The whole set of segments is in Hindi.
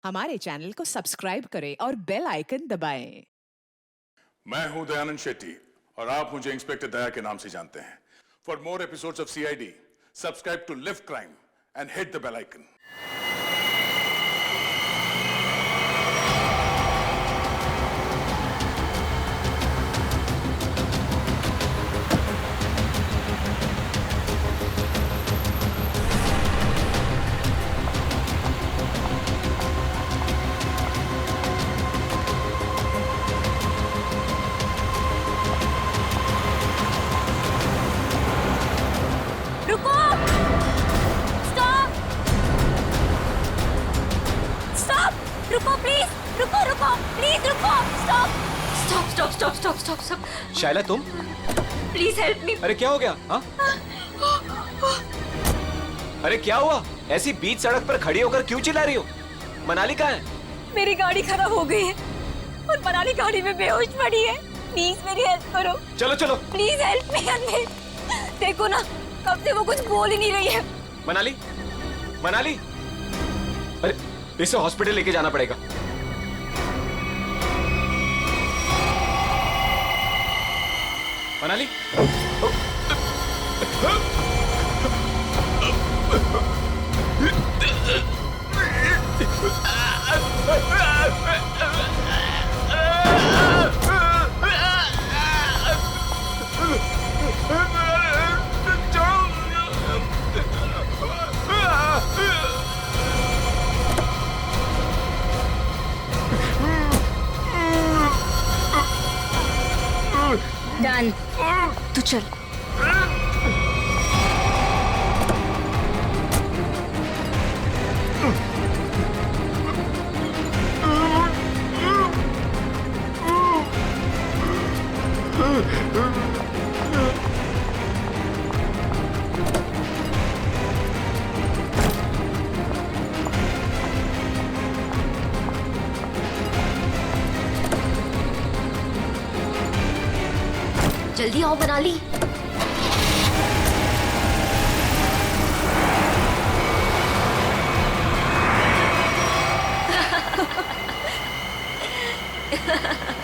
हमारे चैनल को सब्सक्राइब करें और बेल आइकन दबाएं। मैं हूं दयानंद शेट्टी और आप मुझे इंस्पेक्टर दया के नाम से जानते हैं। For more episodes of CID, subscribe to lift crime and hit the bell icon. रुको! स्टॉप! स्टॉप! रुको प्लीज! रुको रुको! प्लीज रुको! Stop! Stop stop stop stop stop stop! Shaila तुम? Please help me! अरे क्या हो गया? हाँ? अरे क्या हुआ? ऐसी बीच सड़क पर खड़ी होकर क्यों चिल्ला रही हो? मनाली कहाँ है? मेरी गाड़ी खराब हो गई है और मनाली गाड़ी में बेहोश पड़ी है। प्लीज मेरी हेल्प करो। चलो चलो। Please help me Anvay. देखो ना, कब से वो कुछ बोल ही नहीं रही है। मनाली, मनाली, अरे इसे हॉस्पिटल लेके जाना पड़ेगा। मनाली, डन। तू चल। जल्दी आओ मनाली।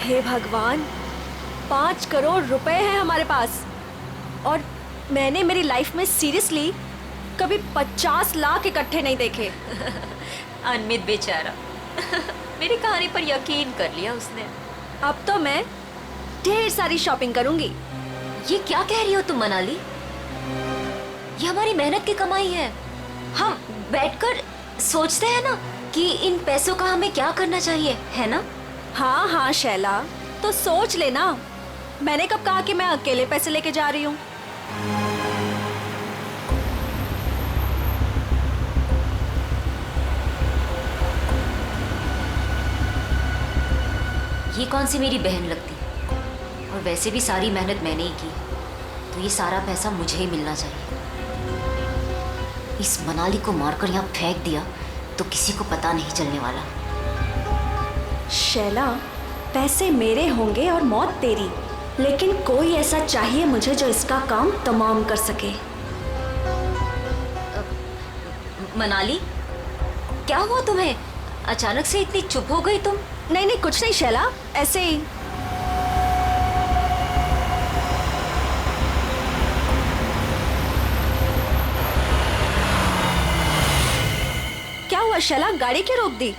हे भगवान, 5 करोड़ रुपए हैं हमारे पास और मैंने मेरी लाइफ में सीरियसली कभी 50 लाख इकट्ठे नहीं देखे। अनमित बेचारा मेरी कहानी पर यकीन कर लिया उसने। अब तो मैं ढेर सारी शॉपिंग करूंगी। ये क्या कह रही हो तुम मनाली? ये हमारी मेहनत की कमाई है। हम बैठकर सोचते हैं ना कि इन पैसों का हमें क्या करना चाहिए, है ना? हाँ हाँ शैला, तो सोच लेना। मैंने कब कहा कि मैं अकेले पैसे लेके जा रही हूँ? ये कौन सी मेरी बहन लगती है? और वैसे भी सारी मेहनत मैंने ही की, तो ये सारा पैसा मुझे ही मिलना चाहिए। इस मनाली को मारकर यहाँ फेंक दिया तो किसी को पता नहीं चलने वाला। शैला, पैसे मेरे होंगे और मौत तेरी, लेकिन कोई ऐसा चाहिए मुझे जो इसका काम तमाम कर सके। मनाली, क्या हुआ तुम्हें? अचानक से इतनी चुप हो गई तुम? नहीं नहीं, कुछ नहीं शैला, ऐसे ही। क्या हुआ शैला, गाड़ी क्यों रोक दी?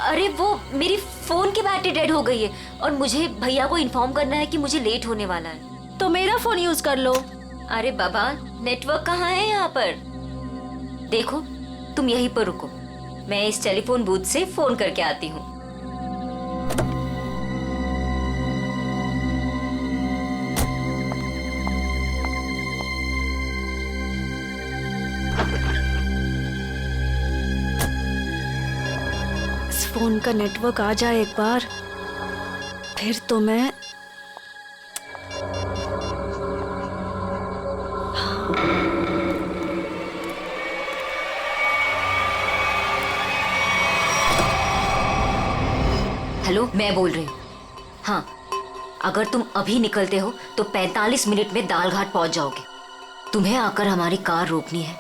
अरे वो मेरी फोन की बैटरी डेड हो गई है और मुझे भैया को इन्फॉर्म करना है कि मुझे लेट होने वाला है। तो मेरा फोन यूज कर लो। अरे बाबा, नेटवर्क कहाँ है यहाँ पर? देखो, तुम यहीं पर रुको, मैं इस टेलीफोन बूथ से फोन करके आती हूँ। इस फोन का नेटवर्क आ जाए एक बार, फिर तो मैं हेलो, मैं बोल रही हूँ। हाँ, अगर तुम अभी निकलते हो तो 45 मिनट में दालघाट पहुंच जाओगे। तुम्हें आकर हमारी कार रोकनी है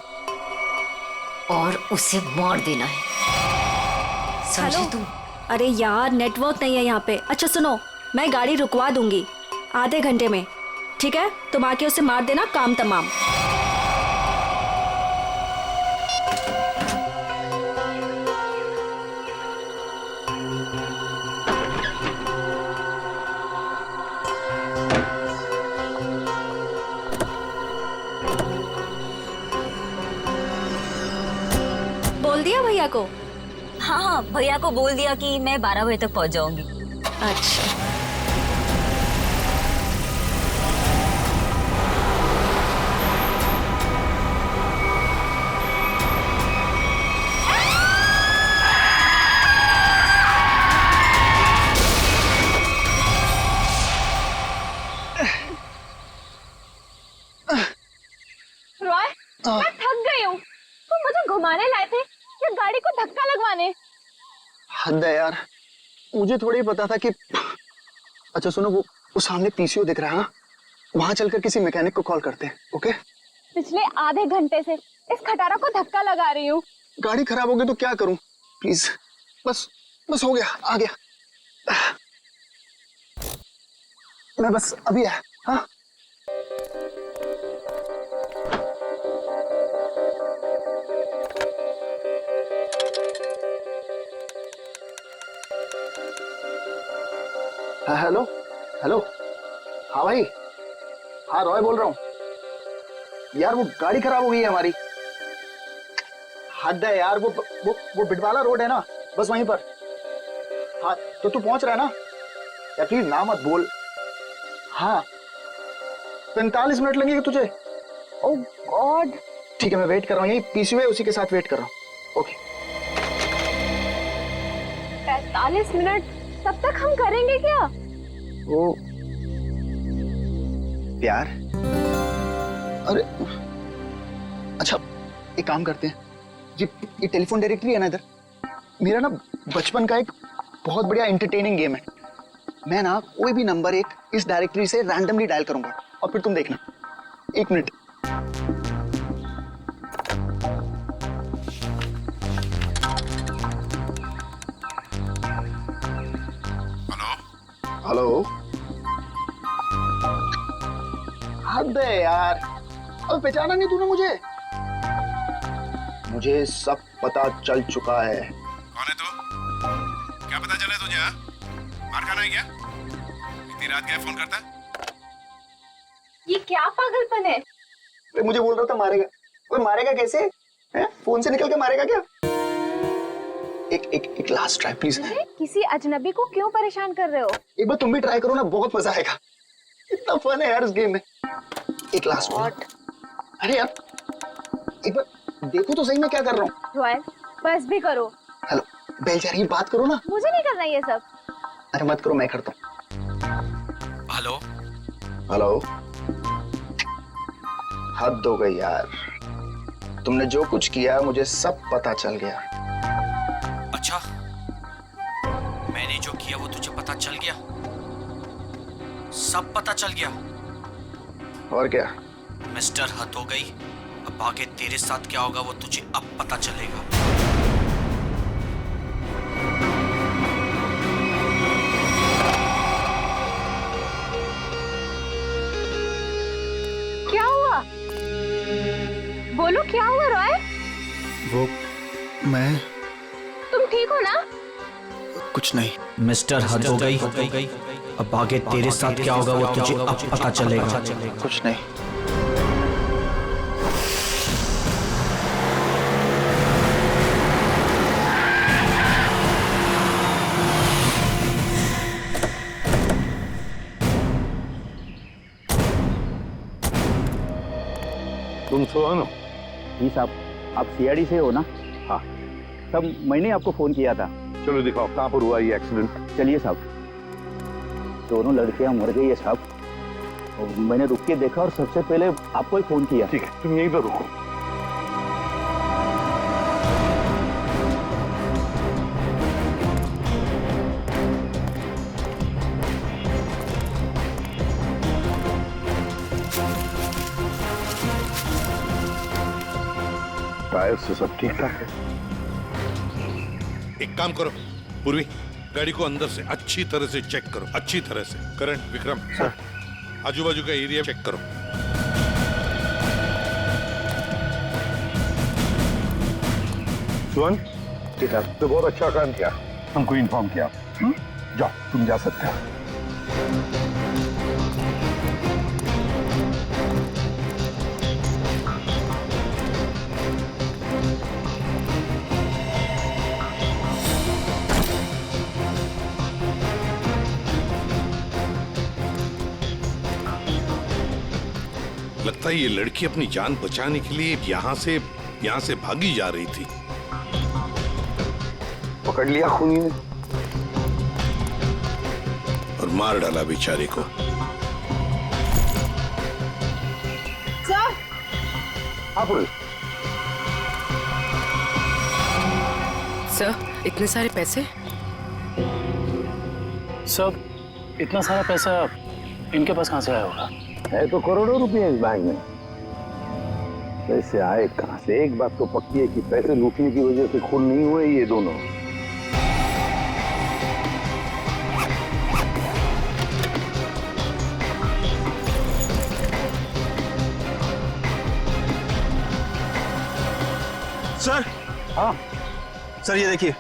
और उसे मार देना है। समझे तुम? अरे यार नेटवर्क नहीं है यहाँ पे। अच्छा सुनो, मैं गाड़ी रुकवा दूंगी आधे घंटे में, ठीक है? तुम आके उसे मार देना, काम तमाम। बोल दिया भैया को? हाँ हाँ, भैया को बोल दिया कि मैं 12 बजे तक पहुंच जाऊंगी। अच्छा। रॉय, मैं थक गई हूँ। तुम मुझे घुमाने लाए थे या गाड़ी को धक्का लगवाने? हद है यार, मुझे थोड़ी ही पता था कि। अच्छा सुनो, वो सामने पीसीओ दिख रहा है, वहां चलकर किसी मैकेनिक को कॉल करते हैं। ओके? पिछले आधे घंटे से इस खटारा को धक्का लगा रही हूँ। गाड़ी खराब हो गई तो क्या करूं? प्लीज, बस बस हो गया, आ गया मैं, बस अभी आया। हाँ हेलो हेलो। हाँ भाई, हाँ रॉय बोल रहा हूँ यार। वो गाड़ी खराब हो गई है हमारी। हद है यार, वो बिटवाला रोड है ना, बस वहीं पर। हाँ तो तू पहुंच रहा है ना यार? प्लीज ना मत बोल। हाँ 45 मिनट लगेंगे तुझे? ओह गॉड। ठीक है, मैं वेट कर रहा हूँ, यही पीसीओ है, उसी के साथ वेट कर रहा हूँ। ओके। 45 मिनट? तब तक हम करेंगे क्या? वो प्यार। अरे अच्छा, एक काम करते हैं, ये टेलीफोन डायरेक्टरी है ना इधर, मेरा ना बचपन का एक बहुत बढ़िया एंटरटेनिंग गेम है। मैं ना कोई भी नंबर एक इस डायरेक्टरी से रैंडमली डायल करूंगा और फिर तुम देखना। 1 मिनट। हेलो। हद है यार, अब पहचाना नहीं तूने मुझे? मुझे सब पता चल चुका है। कौन है तू? क्या पता चला तुझे? हाँ? मार खाना है क्या? इतनी रात क्या फोन करता है? ये क्या पागलपन है? वे मुझे बोल रहा था मारेगा। वो मारेगा कैसे? है? फोन से निकल के मारेगा क्या? एक लास्ट ट्राई प्लीज। किसी अजनबी को क्यों परेशान कर रहे हो? एक बार तुम भी ट्राई करो ना, बहुत मजा आएगा। इतना फन है यार इस गेम में। एक लास्ट बार। अरे यार एक बार देखो तो सही मैं क्या कर रहा हूँ। रॉयल, बस भी करो। हेलो बेल जा रही, बात करो ना। मुझे नहीं करना ये सब। अरे मत करो, मैं करता हूँ। Hello hello. हद हो गई यार, तुमने जो कुछ किया मुझे सब पता चल गया। अच्छा, मैंने जो किया वो तुझे पता चल गया? सब पता चल गया? और क्या? मिस्टर हद हो गई, अब आगे तेरे साथ क्या होगा वो तुझे अब पता चलेगा। क्या हुआ? बोलो क्या हुआ रॉय? वो मैं तुम ठीक हो ना? कुछ नहीं। मिस्टर हद हो गई, अब आगे तेरे साथ क्या होगा वो तुझे अब पता चलेगा। कुछ नहीं। तुम सोनो। जी साहब, आप सीआईडी से हो ना? हाँ। तब मैंने आपको फोन किया था। चलो दिखाओ कहाँ पर हुआ ये एक्सीडेंट। चलिए साहब। दोनों लड़कियां मर गई है साहब, और मैंने रुक के देखा और सबसे पहले आपको ही फोन किया। ठीक है, तुम यहीं पर रुको। टायर से सब ठीक ठाक है। एक काम करो पूर्वी, गाड़ी को अंदर से अच्छी तरह से चेक करो, अच्छी तरह से। करण, विक्रम सर, आजू बाजू का एरिया चेक करो। सुन, तो बहुत अच्छा काम किया, हमको इन्फॉर्म किया। जाओ, तुम जा सकते हो। लगता है ये लड़की अपनी जान बचाने के लिए यहाँ से भागी जा रही थी। पकड़ लिया खूनी ने और मार डाला बेचारे को। सर, हाँ पुलिस। सर, इतने सारे पैसे? सब इतना सारा पैसा इनके पास कहाँ से आया होगा? है तो करोड़ों रुपए इस बैंक में। पैसे आए कहाँ से? एक बात तो पक्की है कि पैसे लूटने की वजह से खून नहीं हुए ये दोनों। सर, हाँ सर ये देखिए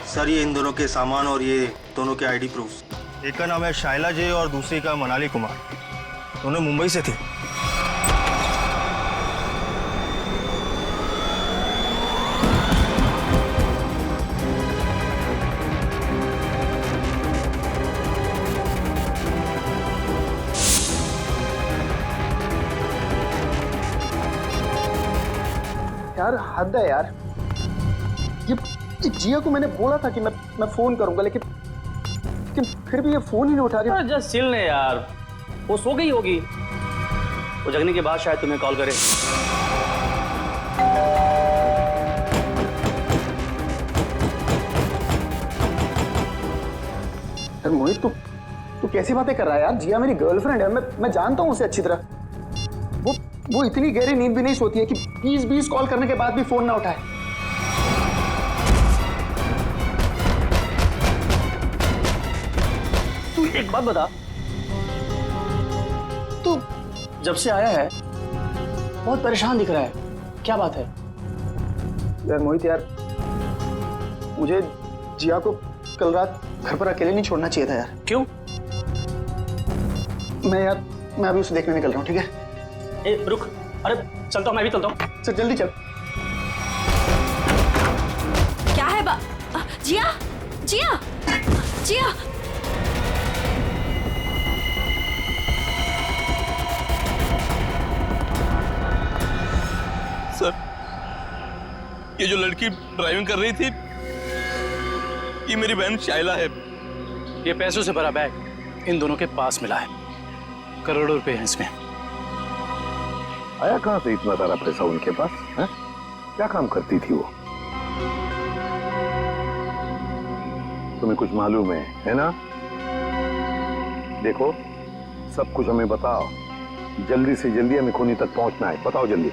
सर, ये इन दोनों के सामान और ये दोनों के आईडी प्रूफ। एक का नाम है शाइला जे और दूसरी का मनाली कुमार। दोनों मुंबई से थे। यार हद है यार। ये जिया को मैंने बोला था कि मैं फोन करूंगा, लेकिन फिर भी ये फोन ही नहीं उठा रही। जस्ट चिल ले यार, वो सो गई होगी। वो जगने के बाद शायद तुम्हें कॉल करे। यार मोहित, तू कैसी बातें कर रहा है यार? जिया मेरी गर्लफ्रेंड है, मैं जानता हूँ उसे अच्छी तरह। वो इतनी गहरी नींद भी नहीं सोती है कि 20 कॉल करने के बाद भी फोन ना उठाए। तू एक बात बता, तू जब से आया है बहुत परेशान दिख रहा है, क्या बात है? यार मोहित यार, मुझे जिया को कल रात घर पर अकेले नहीं छोड़ना चाहिए था यार। क्यों? मैं अभी उसे देखने निकल रहा हूँ, ठीक है? ए रुक, अरे चलता हूँ, मैं भी चलता हूँ। सर जल्दी चल। क्या है जिया, जिया, जिया। सर, ये जो लड़की ड्राइविंग कर रही थी, ये मेरी बहन शाइला है। ये पैसों से भरा बैग इन दोनों के पास मिला है। करोड़ों रुपए हैं इसमें। आया कहाँ से इतना सारा पैसा उनके पास? है? क्या काम करती थी वो? तुम्हें कुछ मालूम है ना? देखो, सब कुछ हमें बताओ। जल्दी से जल्दी हमें खूनी तक पहुंचना है। बताओ जल्दी।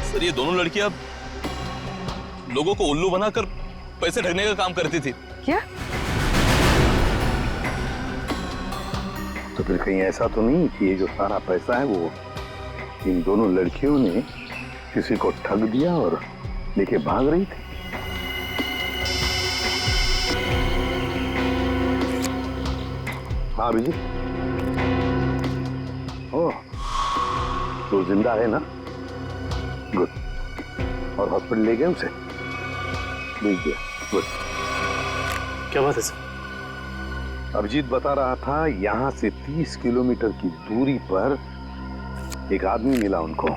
सर, ये दोनों लड़कियां लोगों को उल्लू बनाकर पैसे ठगने का काम करती थी। क्या? तो फिर कहीं ऐसा तो नहीं कि ये जो सारा पैसा है वो इन दोनों लड़कियों ने किसी को ठग दिया और लेके भाग रही थी? हाँ अभिजीत, ओह, तो जिंदा है ना? गुड। और हॉस्पिटल ले गए उसे? भेज दिया। गुड। क्या बात है सर? अभिजीत बता रहा था यहाँ से 30 किलोमीटर की दूरी पर एक आदमी मिला उनको।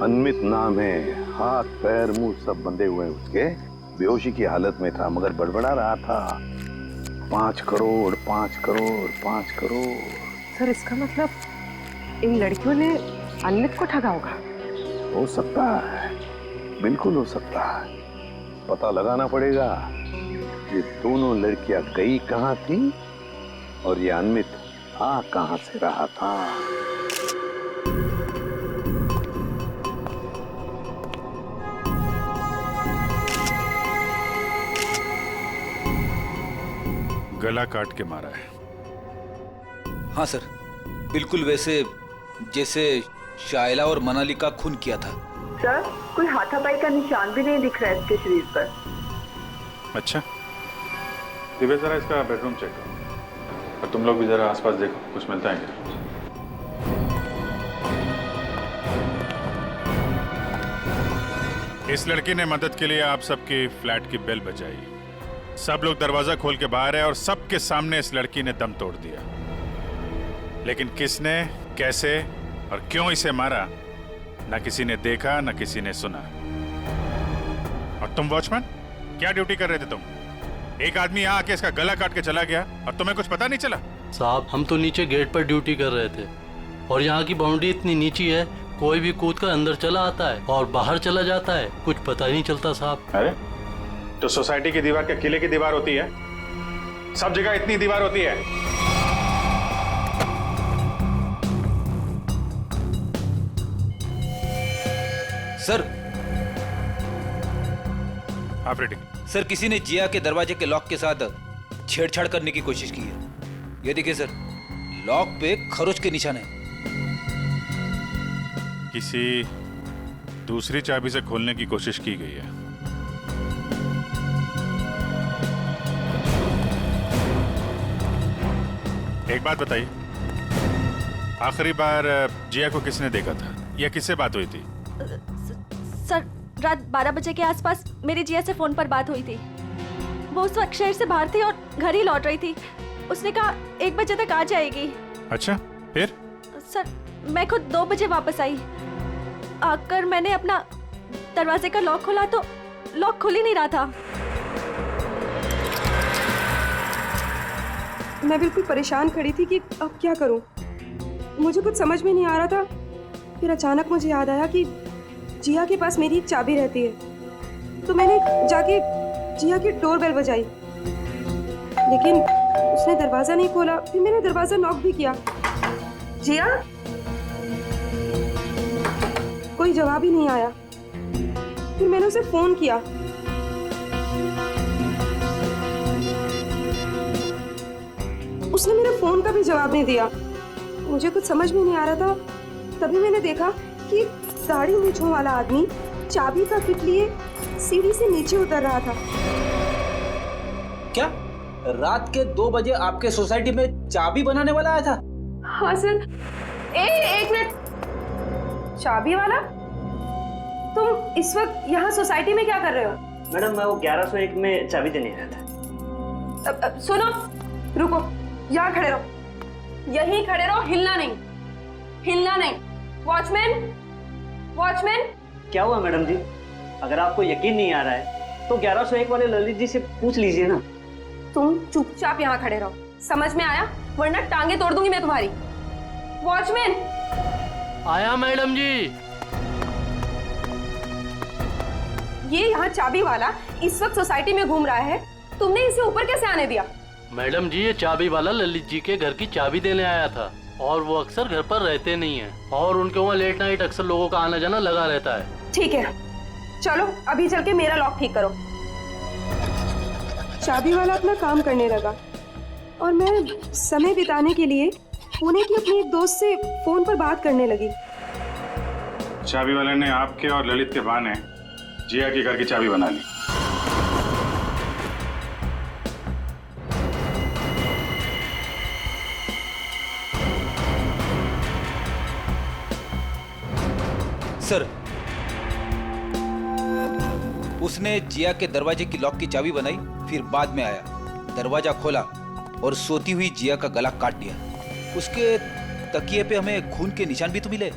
अनमित नाम है, हाथ पैर मुंह सब बंधे हुए हैं उसके। बेहोशी की हालत में था मगर बड़बड़ा रहा था 5 करोड़ 5 करोड़ 5 करोड़। सर, इसका मतलब इन लड़कियों ने अनमित को ठगा होगा। हो सकता है, बिल्कुल हो सकता है। पता लगाना पड़ेगा ये दोनों लड़कियां गई कहाँ थी और ये अनमित आ कहाँ से रहा था। गला काट के मारा है। हाँ सर, बिल्कुल वैसे जैसे शाइला और मनाली का खून किया था। सर, कोई हाथापाई का निशान भी नहीं दिख रहा है इसके शरीर पर। अच्छा, दिव्या जरा इसका बेडरूम चेक करो और तुम लोग भी जरा आसपास देखो, कुछ मिलता है क्या। इस लड़की ने मदद के लिए आप सबकी फ्लैट की बेल बजाई। सब लोग दरवाजा खोल के बाहर है और सबके सामने इस लड़की ने दम तोड़ दिया। लेकिन किसने, कैसे और क्यों इसे मारा, ना किसी ने देखा ना किसी ने सुना। और तुम वॉचमैन, क्या ड्यूटी कर रहे थे तुम? एक आदमी यहाँ आके इसका गला काट के चला गया और तुम्हें कुछ पता नहीं चला? साहब, हम तो नीचे गेट पर ड्यूटी कर रहे थे और यहाँ की बाउंड्री इतनी नीची है, कोई भी कूद कर अंदर चला आता है और बाहर चला जाता है, कुछ पता ही नहीं चलता साहब। अरे तो सोसाइटी की दीवार क्या किले की दीवार होती है? सब जगह इतनी दीवार होती है? सर, ऑपरेटिंग सर, किसी ने जिया के दरवाजे के लॉक के साथ छेड़छाड़ करने की कोशिश की है। ये देखिए सर, लॉक पे खरोच के निशान है। किसी दूसरी चाबी से खोलने की कोशिश की गई है। एक बात बताइए, आखिरी बार जिया को किसने देखा था या किससे बात हुई थी? सर, रात 12 बजे के आसपास मेरी जिया से फोन पर बात हुई थी। वो उस वक्त शहर से बाहर थी और घर ही लौट रही थी। उसने कहा 1 बजे तक आ जाएगी। अच्छा, फिर? सर, मैं खुद 2 बजे वापस आई। आकर मैंने अपना दरवाजे का लॉक खोला तो लॉक खुल ही नहीं रहा था। मैं बिल्कुल परेशान खड़ी थी कि अब क्या करूं। मुझे कुछ समझ में नहीं आ रहा था। फिर अचानक मुझे याद आया कि जिया के पास मेरी एक चाबी रहती है, तो मैंने जाके जिया की डोरबेल बजाई, लेकिन उसने दरवाजा नहीं खोला। फिर मैंने दरवाजा नॉक भी किया। जिया, कोई जवाब ही नहीं आया। फिर मैंने उसे फोन किया। उसने मेरे फोन का भी जवाब नहीं दिया। मुझे कुछ समझ में नहीं आ रहा था। तभी मैंने देखा कि दाढ़ी मूंछों वाला आदमी चाबी का किट लिए सीढ़ी से नीचे उतर रहा था। क्या रात के 2 बजे आपके सोसाइटी में चाबी बनाने वाला आया था? हाँ सर। एक मिनट, चाबी वाला? तुम इस वक्त यहाँ सोसाइटी में क्या कर रहे हो? मैडम, मैं वो 1101 में चाबी देने आया था। सुनो, रुको, यहाँ खड़े रहो, यहीं खड़े रहो, हिलना नहीं, हिलना नहीं। Watchman, watchman. क्या हुआ मैडम जी? अगर आपको यकीन नहीं आ रहा है तो 1101 वाले ललित जी से पूछ लीजिए ना। तुम चुपचाप यहाँ खड़े रहो, समझ में आया? वरना टांगे तोड़ दूंगी मैं तुम्हारी। वॉचमैन। आया मैडम जी। ये यहाँ चाबी वाला इस वक्त सोसाइटी में घूम रहा है, तुमने इसे ऊपर कैसे आने दिया? मैडम जी, ये चाबी वाला ललित जी के घर की चाबी देने आया था और वो अक्सर घर पर रहते नहीं हैं और उनके वहाँ लेट नाइट अक्सर लोगों का आना जाना लगा रहता है। ठीक है, चलो अभी चल के मेरा लॉक ठीक करो। चाबी वाला अपना काम करने लगा और मैं समय बिताने के लिए पुणे की अपनी एक दोस्त से फोन पर बात करने लगी। चाबी वाले ने आपके और ललित के बहाने जिया के घर की चाबी बना ली। सर, उसने जिया के दरवाजे की लॉक की चाबी बनाई, फिर बाद में आया, दरवाजा खोला और सोती हुई जिया का गला काट दिया। उसके तकिए पे हमें खून के निशान भी तो मिले।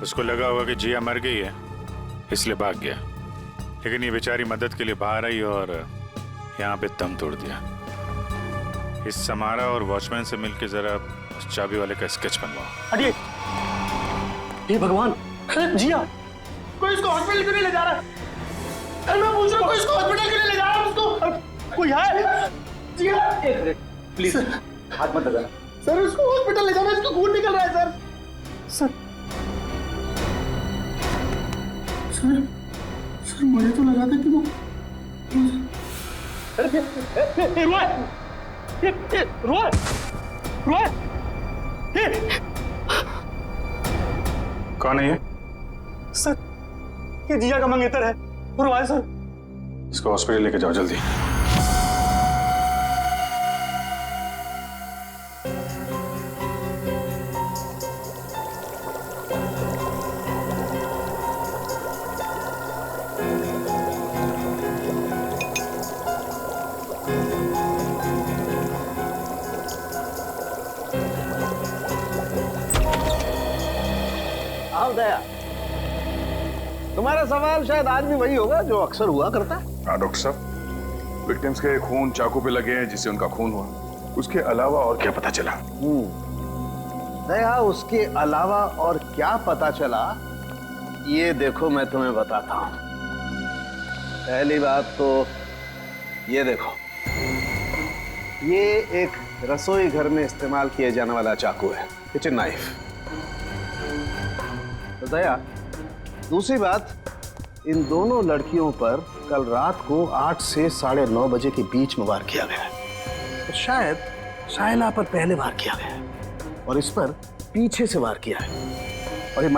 उसको लगा होगा कि जिया मर गई है, इसलिए भाग गया। लेकिन ये बेचारी मदद के लिए बाहर आई और यहाँ पे दम तोड़ दिया। इस समारा और वॉचमैन से मिलकर जरा उस चाबी वाले का स्केच बनवाओ। अरे हे भगवान, जिया, कोई इसको हॉस्पिटल क्यों नहीं ले जा रहा? अरे मैं पूछ रहा हूँ, कोई इसको हॉस्पिटल क्यों नहीं ले जा रहा? उसको कोई है? जिया, एक मिनट प्लीज, हाथ मत लगाना। सर, उसको हॉस्पिटल ले जाना, इसको खून निकल रहा है सर। सर, सर मुझे तो लगा था कि वो कौन है ये? सर, ये जिया का मंगेतर है। रोय सर। इसको हॉस्पिटल लेके जाओ जल्दी। आओ दया, तुम्हारा सवाल शायद आज भी वही होगा जो अक्सर हुआ करता है। हाँ डॉक्टर साहब, विक्टिम्स के खून चाकू पे लगे हैं जिससे उनका खून हुआ, उसके अलावा और क्या पता चला? दया, उसके अलावा और क्या पता चला ये देखो मैं तुम्हें बताता हूं। पहली बात तो ये देखो, ये एक रसोई घर में इस्तेमाल किए जाने वाला चाकू है, किचन नाइफ। तो दया, दूसरी बात, इन दोनों लड़कियों पर कल रात को 8 से 9:30 बजे के बीच में वार किया गया है। तो शायद शाइला पर पहले वार किया गया है और इस पर पीछे से वार किया है। और ये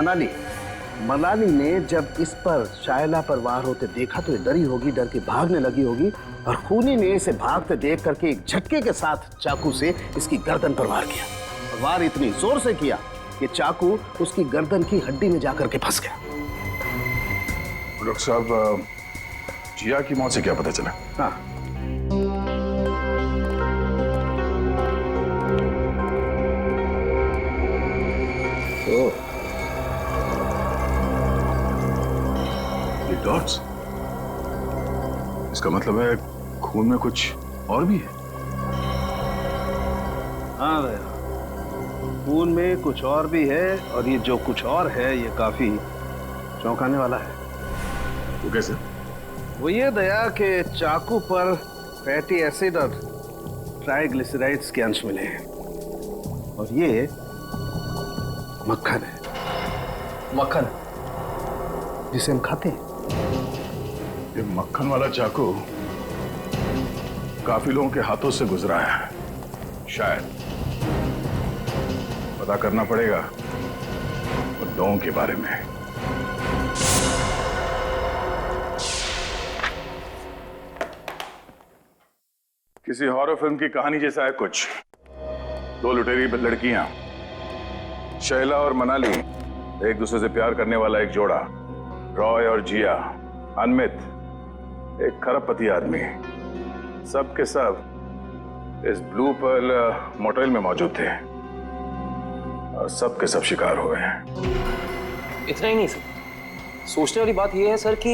मनाली ने जब इस पर शाइला पर वार होते देखा तो ये डरी होगी, डर के भागने लगी होगी और खूनी ने इसे भागते देख करके एक झटके के साथ चाकू से इसकी गर्दन पर वार किया। और वार इतनी जोर से किया कि चाकू उसकी गर्दन की हड्डी में जाकर के फंस गया। डॉक्टर साहब, जिया की मौत से क्या पता चला? हाँ, ये डॉट्स, इसका मतलब है खून में कुछ और भी है। हाँ भैया, खून में कुछ और भी है और ये जो कुछ और है ये काफी चौंकाने वाला है। वो कैसे? वो ये दया के चाकू पर फैटी एसिड और ट्राइग्लिसराइड्स के अंश मिले हैं और ये मक्खन है। मक्खन जिसे हम खाते हैं। ये मक्खन वाला चाकू काफी लोगों के हाथों से गुजरा है, शायद पता करना पड़ेगा उन लोगों के बारे में। किसी हॉरर फिल्म की कहानी जैसा है कुछ। 2 लुटेरी लड़कियां, शैला और मनाली, एक दूसरे से प्यार करने वाला एक जोड़ा, रॉय और जिया, अनमित, एक खरबपति आदमी, सब के सब इस ब्लू पर्ल मोटेल में मौजूद थे और सब के सब शिकार हुए हैं। इतना ही नहीं सर, सोचने वाली बात यह है सर कि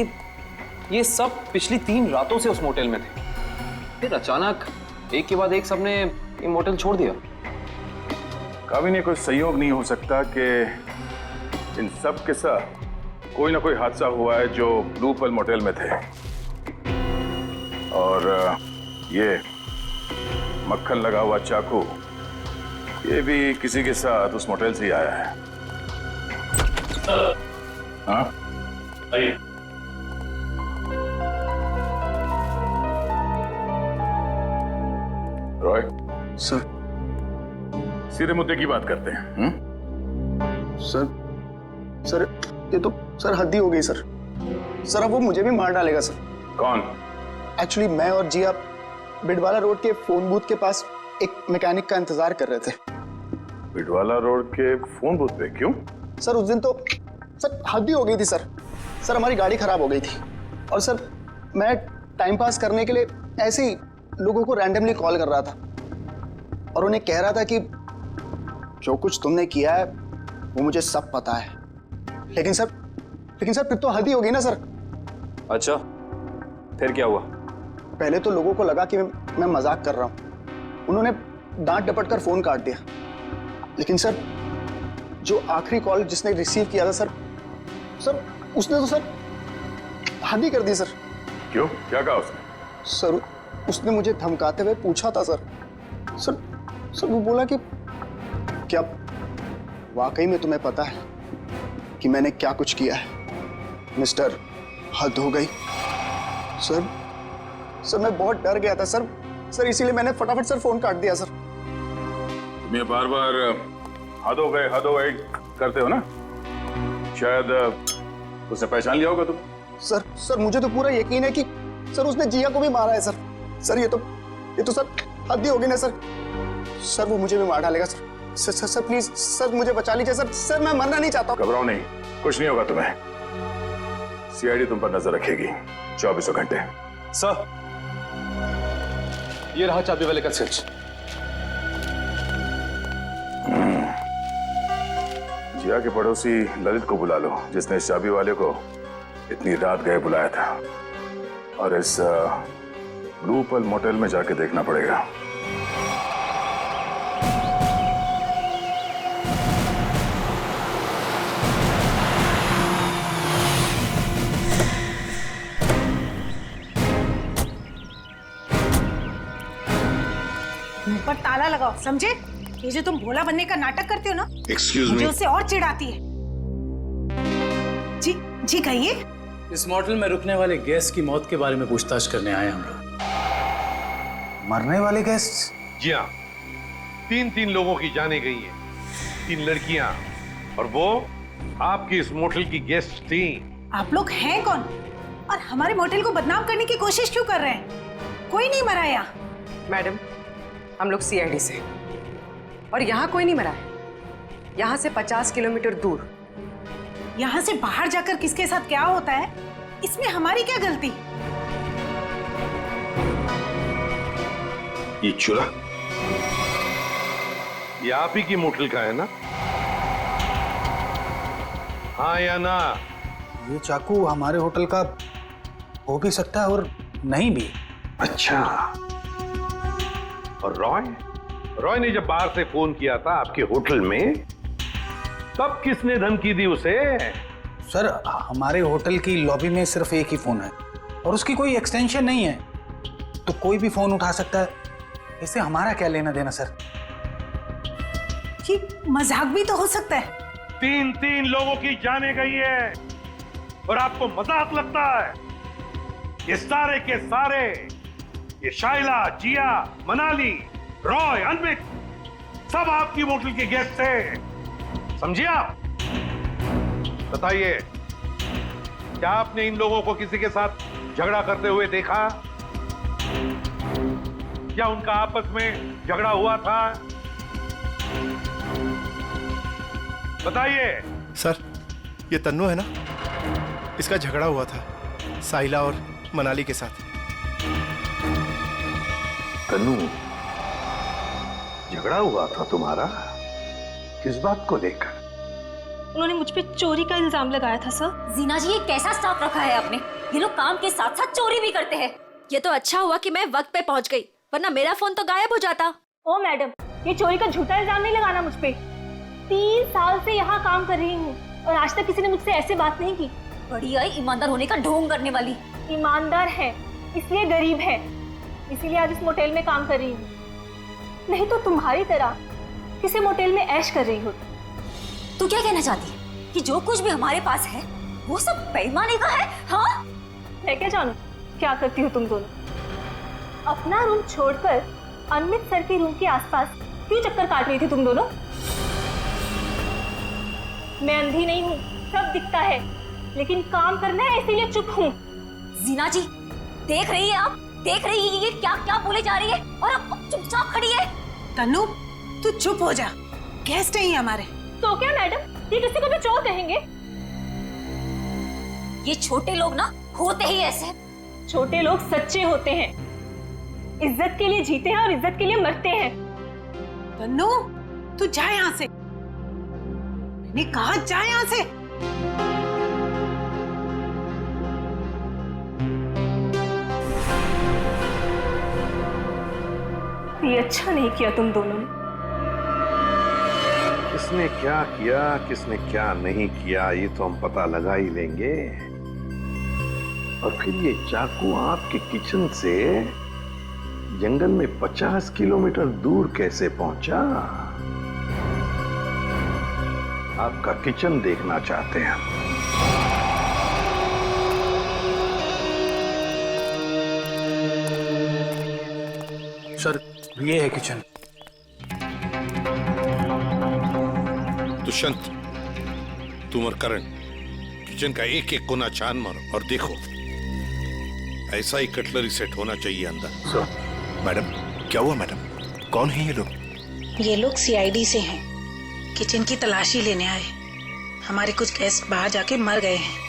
ये सब पिछली 3 रातों से उस मोटेल में थे, फिर अचानक एक के बाद एक सबने ये मोटेल छोड़ दिया। कभी नहीं कोई संयोग नहीं हो सकता कि इन सब के साथ कोई ना कोई हादसा हुआ है जो ब्लू पर्ल मोटेल में थे। और ये मक्खन लगा हुआ चाकू, ये भी किसी के साथ उस मोटेल से ही आया है। हाँ? आइए। रॉय सर, सीधे मुद्दे की बात करते हैं। सर ये तो सर हद ही हो गई सर। सर अब वो मुझे भी मार डालेगा सर। कौन? एक्चुअली मैं और जिया बिडवाला रोड के फोन बूथ के पास एक मैकेनिक का इंतजार कर रहे थे। बिडवाला रोड के फोन बूथ पे? क्यों? सर उस दिन तो सर हद ही हो गई थी सर। सर हमारी गाड़ी खराब हो गई थी और सर मैं टाइम पास करने के लिए ऐसे ही लोगों को रैंडमली कॉल कर रहा था और उन्हें कह रहा था कि जो कुछ तुमने किया है वो मुझे सब पता है। लेकिन सर फिर तो हद ही होगी ना सर। अच्छा, फिर क्या हुआ? पहले तो लोगों को लगा कि मैं मजाक कर रहा हूं, उन्होंने डांट डपट कर फोन काट दिया। लेकिन सर जो आखिरी कॉल जिसने रिसीव किया था सर उसने तो सर हद ही कर दी सर। क्यों? क्या कहा उसने? सर उसने मुझे धमकाते हुए पूछा था सर वो बोला कि क्या वाकई में तुम्हें पता है कि मैंने क्या कुछ किया है? मिस्टर, हद हो गई। सर सर मैं बहुत डर गया था सर। सर इसीलिए मैंने फटाफट सर फोन काट दिया सर। तुम ये बार बार हद हो गए करते हो ना? शायद उसे पहचान लिया होगा तुम। सर मुझे तो पूरा यकीन है कि सर उसने जिया को भी मारा है सर। सर ये तो सर हद ही होगी ना सर। सर वो मुझे भी मार डालेगा सर। सर प्लीज सर मुझे बचा लीजिए सर। सर मैं मरना नहीं चाहता। घबराओ नहीं, कुछ नहीं होगा तुम्हें। सीआईडी तुम पर नजर रखेगी 24 घंटे। सर ये रहा चाबी वाले का स्विच। जिया के पड़ोसी ललित को बुला लो, जिसने इस चाबी वाले को इतनी रात गए बुलाया था। और इस ब्लू पल मोटेल में जाके देखना पड़ेगा। मुंह पर ताला लगाओ, समझे? ये जो तुम भोला बनने का नाटक करते हो ना, Excuse me? मुझे उससे और चिढ़ाती है। जी कहिए। इस मोटेल में रुकने वाले गेस्ट की मौत के बारे में पूछताछ करने आए हम लोग। मरने वाले गेस्ट? जी हाँ, 3 लोगों की जाने गई हैं, 3 लड़कियां, और वो आपकी इस मोटेल की गेस्ट थी। आप लोग हैं कौन और हमारे मोटेल को बदनाम करने की कोशिश क्यों कर रहे हैं? कोई नहीं मरा यहाँ। मैडम हम लोग सीआईडी से, और यहाँ कोई नहीं मरा है। यहाँ से 50 किलोमीटर दूर। यहाँ से बाहर जाकर किसके साथ क्या होता है, इसमें हमारी क्या गलती? ये चूल्हा ये आप ही की मोटेल का है ना? हाँ या ना? ये चाकू हमारे होटल का हो भी सकता है और नहीं भी। अच्छा, और रॉय ने जब बाहर से फोन किया था आपके होटल में, तब किसने धमकी दी उसे? सर हमारे होटल की लॉबी में सिर्फ एक ही फोन है और उसकी कोई एक्सटेंशन नहीं है, तो कोई भी फोन उठा सकता है। इससे हमारा क्या लेना देना सर? कि मजाक भी तो हो सकता है। 3 लोगों की जाने गई है और आपको मजाक लगता है? ये सारे के सारे, ये शाइला, जिया, मनाली, रॉय, अनमित, सब आपकी मोटेल के गेस्ट थे, समझिए आप? बताइए, क्या आपने इन लोगों को किसी के साथ झगड़ा करते हुए देखा? क्या उनका आपस में झगड़ा हुआ था? बताइए। सर ये तन्नू है ना, इसका झगड़ा हुआ था साहिला और मनाली के साथ। तन्नू, झगड़ा हुआ था तुम्हारा? किस बात को लेकर? उन्होंने मुझ पे चोरी का इल्जाम लगाया था सर। जीना जी, ये कैसा स्टाफ रखा है आपने? ये लोग काम के साथ साथ चोरी भी करते हैं। ये तो अच्छा हुआ कि मैं वक्त पे पहुंच गई, वरना मेरा फोन तो गायब हो जाता। ओ मैडम, ये चोरी का झूठा इल्जाम नहीं लगाना मुझ पे। 3 साल से यहाँ काम कर रही हूँ और आज तक किसी ने मुझसे ऐसे बात नहीं की। बड़ी आई ईमानदार होने का ढोंग करने वाली। ईमानदार है इसलिए गरीब है, इसीलिए आज इस मोटेल में काम कर रही हूँ। नहीं तो तुम्हारी तरह किसी मोटेल में ऐश कर रही होती। तू क्या कहना चाहती है कि जो कुछ भी हमारे पास है वो सब बेईमानी का है? हाँ, मैं क्या जानूं क्या करती हो तुम दोनों? अपना रूम छोड़कर अनमित सर के रूम के आसपास क्यों चक्कर काट रही थी तुम दोनों? मैं अंधी नहीं हूँ, सब दिखता है, लेकिन काम करना है इसीलिए चुप हूँ। जीना जी, देख रही है आप? देख रही है ये क्या क्या बोले जा रही है और अब चुपचाप खड़ी है। तन्नू तू चुप हो जा, गेस्ट है हमारे। तो क्या मैडम, ये किसी को भी चोर कहेंगे? ये छोटे लोग ना होते ही ऐसे। छोटे लोग सच्चे होते हैं, इज्जत के लिए जीते हैं और इज्जत के लिए मरते हैं। तन्नू तू जा यहाँ से, मैंने कहा जा यहाँ से। ये अच्छा नहीं किया तुम दोनों ने। किसने क्या किया, किसने क्या नहीं किया, ये तो हम पता लगा ही लेंगे। और फिर ये चाकू आपके किचन से जंगल में 50 किलोमीटर दूर कैसे पहुंचा? आपका किचन देखना चाहते हैं। सर ये है किचन। दुष्यंत, तुम और करण किचन का एक एक कोना छान मारो और देखो, ऐसा ही कटलरी सेट होना चाहिए अंदर। मैडम, क्या हुआ मैडम? कौन है ये लोग? ये लोग सीआईडी से हैं, किचन की तलाशी लेने आए। हमारे कुछ गेस्ट बाहर जाके मर गए हैं।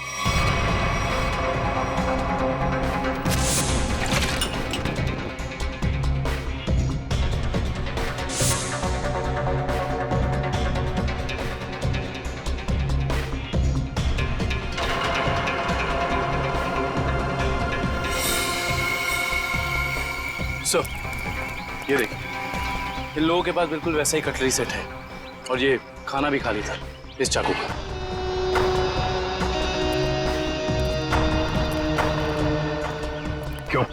सर, ये देखिए, इन लोगों के पास बिल्कुल वैसा ही कटलरी सेट है और ये खाना भी खाली था इस चाकू का। क्यों?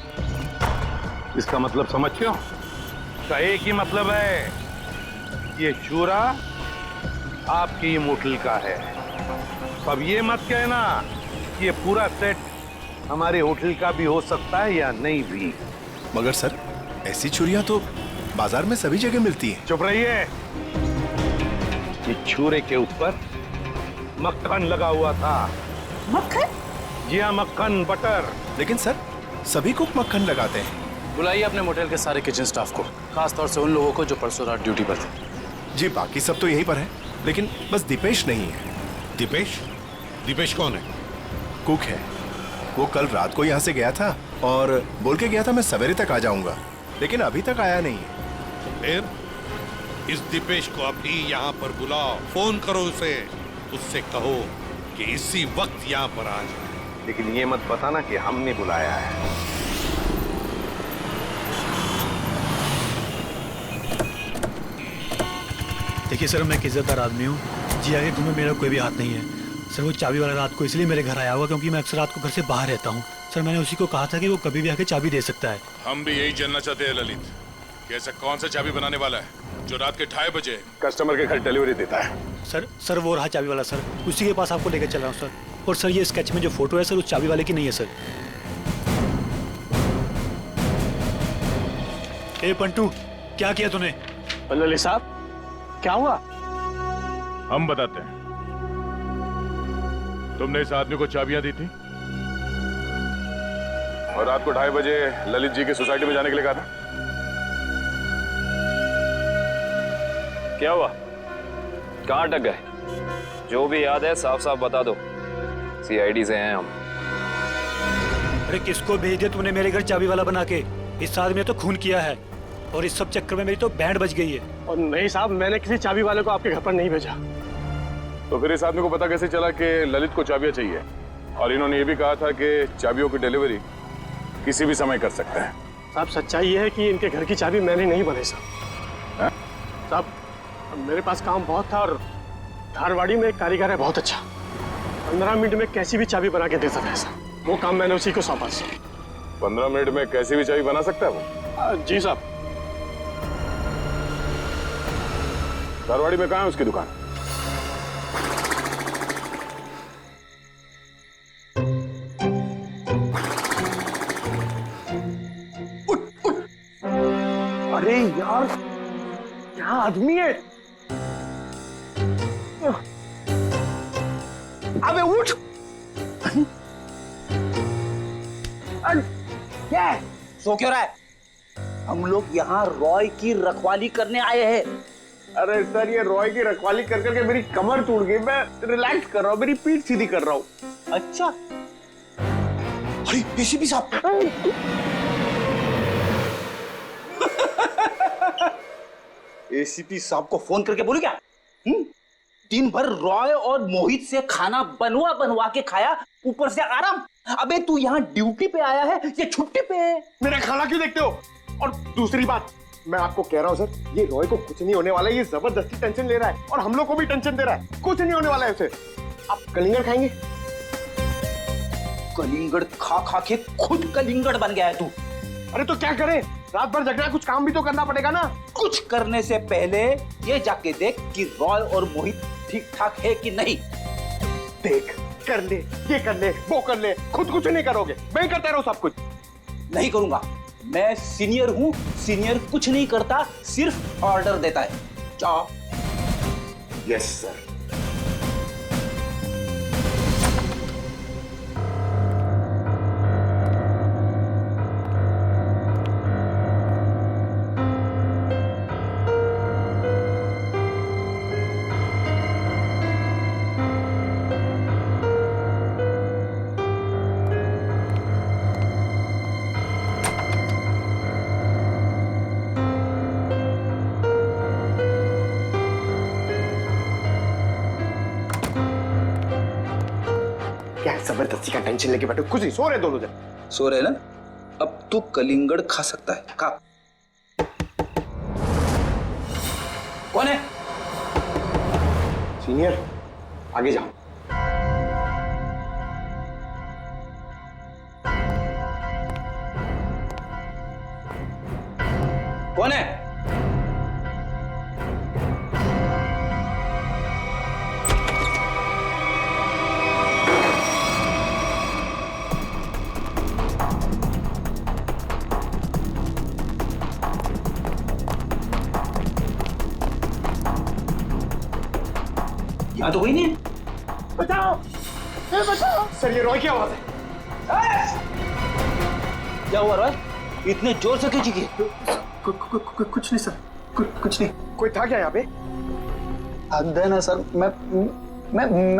इसका मतलब समझते हो? इसका एक ही मतलब है, ये चूरा आपकी होटल का है। अब ये मत कहना कि ये पूरा सेट हमारे होटल का भी हो सकता है या नहीं भी। मगर सर, ऐसी छुरियां तो बाजार में सभी जगह मिलती हैं। चुप रहिए। ये छुरे के ऊपर मक्खन लगा हुआ था। मक्खन? जी हाँ, मक्खन, बटर। लेकिन सर, सभी कुक मक्खन लगाते हैं। बुलाइए अपने मोटेल के सारे किचन स्टाफ को, खास तौर से उन लोगों को जो परसों रात ड्यूटी पर थे। जी, बाकी सब तो यहीं पर है, लेकिन बस दीपेश नहीं है। दीपेश? दीपेश कौन है? कुक है। वो कल रात को यहाँ से गया था और बोल के गया था मैं सवेरे तक आ जाऊंगा, लेकिन अभी तक आया नहीं है। फिर इस दीपेश को अभी यहाँ पर बुलाओ, फोन करो उसे, उससे कहो कि इसी वक्त यहाँ पर आ जाए। लेकिन ये मत बताना कि हमने बुलाया है। देखिए सर, मैं एक इज्जतदार आदमी हूँ, जी आगे घर में मेरा कोई भी हाथ नहीं है। सर, वो चाबी वाला रात को इसलिए मेरे घर आया हुआ क्योंकि मैं अक्सर रात को घर से बाहर रहता हूँ। सर, मैंने उसी को कहा था कि वो कभी भी आके चाबी दे सकता है। हम भी यही जानना चाहते हैं ललित, कि ऐसा कौन सा चाबी बनाने वाला है जो रात के 2:30 बजे कस्टमर के घर डिलीवरी देता है। सर वो रहा चाबी वाला सर, उसी के पास आपको लेकर चल रहा हूँ सर। और सर, ये स्केच में जो फोटो है सर, उस चाबी वाले की नहीं है सर। ए पंटू, क्या किया तूने? ललित साहब, क्या हुआ? हम बताते हैं। तुमने इस आदमी को चाबियां दी थी और रात को 2:30 बजे ललित जी की सोसाइटी में जाने के लिए कहा था। क्या हुआ? कहाँ अटक गए? जो भी याद है साफ साफ बता दो, सीआईडी से हैं हम। अरे किसको भेज दिया तूने मेरे घर चाबी वाला बना के? इस आदमी ने तो खून किया है और इस सब चक्कर में मेरी तो बैंड बज गई है। और नहीं साहब, मैंने किसी चाबी वाले को आपके घर पर नहीं भेजा। तो फिर इस आदमी को पता कैसे चला कि ललित को चाबियां चाहिए? और इन्होंने ये भी कहा था कि चाबियों की डिलीवरी किसी भी समय कर सकते हैं। साहब, सच्चाई ये है कि इनके घर की चाबी मैंने नहीं बनाई साहब। साहब, मेरे पास काम बहुत था और धारवाड़ी में एक कारीगर है बहुत अच्छा, 15 मिनट में कैसी भी चाबी बना के दे सकता है साहब। वो काम मैंने उसी को सौंपा। 15 मिनट में कैसी भी चाबी बना सकता है वो? जी साहब। धारवाड़ी में कहाँ है उसकी दुकान? अरे यार, क्या आदमी है? अबे उठ! क्या है? सो क्यों रहा है? हम लोग यहाँ रॉय की रखवाली करने आए हैं। अरे सर, ये रॉय की रखवाली कर करके मेरी कमर टूट गई। मैं रिलैक्स कर रहा हूँ, मेरी पीठ सीधी कर रहा हूँ। अच्छा, अरे एसीपी साहब, एसीपी साहब को फोन करके बोलू क्या? दिन भर रॉय और मोहित से खाना बनवा बनवा के खाया, ऊपर से आराम। अबे तू यहाँ ड्यूटी पे आया है या छुट्टी पे है? मेरा खाना क्यों देखते हो? और दूसरी बात, मैं आपको कह रहा हूँ सर, ये रॉय को कुछ नहीं होने वाला है। ये जबरदस्ती टेंशन ले रहा है और हम लोग को भी टेंशन दे रहा है। कुछ नहीं होने वाला है उसे। आप कलिंगड़ खाएंगे? कलिंगड़ खा खा के खुद कलिंगड़ बन गया है तू। अरे तो क्या करे? रात भर जगना, कुछ काम भी तो करना पड़ेगा ना। कुछ करने से पहले ये जाके देख कि रॉय और मोहित ठीक ठाक है कि नहीं। देख, कर ले, ये कर ले, वो कर ले, खुद कुछ नहीं करोगे। मैं करता रहूं सब कुछ? नहीं करूंगा। मैं सीनियर हूं, सीनियर कुछ नहीं करता, सिर्फ ऑर्डर देता है। जाओ। Yes sir. क्या जबरदस्ती का टेंशन लेके बैठे, कुछ नहीं, सो रहे दोनों जन। सो रहे ना? अब तू कलिंगड़ खा सकता है, खा। कौन है? सीनियर, आगे जाओ। कौन है? यहाँ तो कोई नहीं है। बचाओ, बचाओ। सर ये रॉय की आवाज है। क्या हुआ रॉय? इतने जोर से क्यों चीखी? कुछ नहीं सर, कुछ नहीं। कोई था क्या यहाँ पे? हद है ना सर, मैं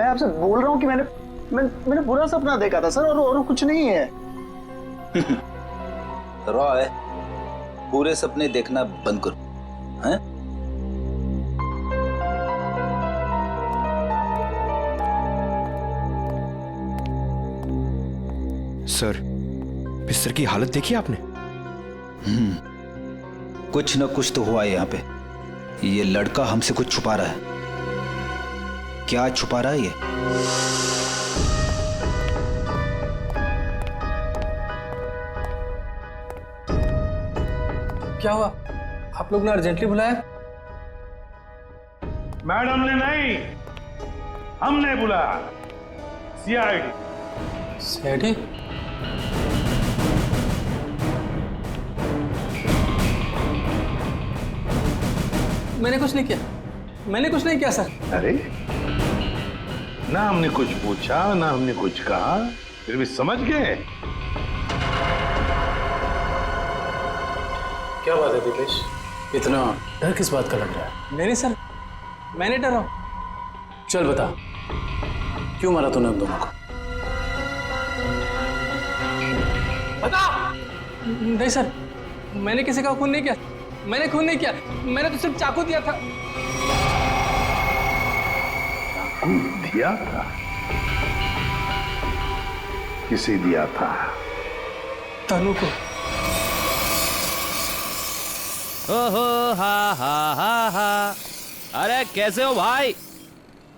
आपसे बोल रहा हूँ कि मैंने बुरा सपना देखा था सर, और कुछ नहीं है। रॉय, पूरे सपने देखना बंद करो, हैं? सर, बिस्तर की हालत देखी आपने? कुछ न कुछ तो हुआ है यहाँ पे। ये लड़का हमसे कुछ छुपा रहा है। क्या छुपा रहा है ये? क्या हुआ? आप लोग ने अर्जेंटली बुलाया? मैडम ने नहीं, हमने बुलाया। सीआईडी। सीआईडी? मैंने कुछ नहीं किया, मैंने कुछ नहीं किया सर। अरे ना हमने कुछ पूछा, ना हमने कुछ कहा, फिर भी समझ गए। क्या बात है दिकेश, इतना डर किस बात का लग रहा है? नहीं सर, मैंने डरा। चल बता, क्यों मारा तूने उन दोनों को? बता। नहीं सर, मैंने किसी का खून नहीं किया, मैंने खून नहीं किया, मैंने तो सिर्फ चाकू दिया था। चाकू दिया था? किसे दिया था? तनु को। ओहो हा हा हा हा। अरे कैसे हो भाई?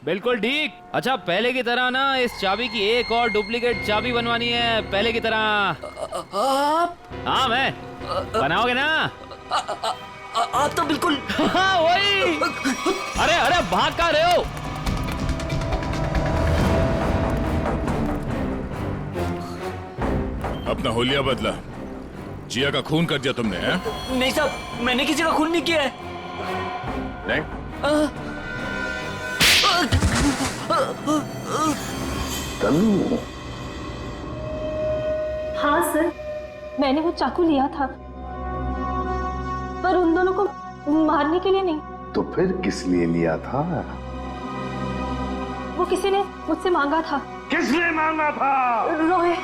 बिल्कुल ठीक। अच्छा पहले की तरह ना इस चाबी की एक और डुप्लीकेट चाबी बनवानी है, पहले की तरह। आप? हाँ मैं। बनाओगे ना? आप तो बिल्कुल। हाँ वही। अरे अरे भाग कहाँ रहे हो? अपना होलिया बदला। जिया का खून कर दिया तुमने, हैं? नहीं साहब, मैंने किसी का खून नहीं किया है। नहीं? तनु। हाँ सर, मैंने वो चाकू लिया था, पर उन दोनों को मारने के लिए नहीं। तो फिर किस लिए लिया था? वो किसी ने मुझसे मांगा था। किसने मांगा था? रॉय।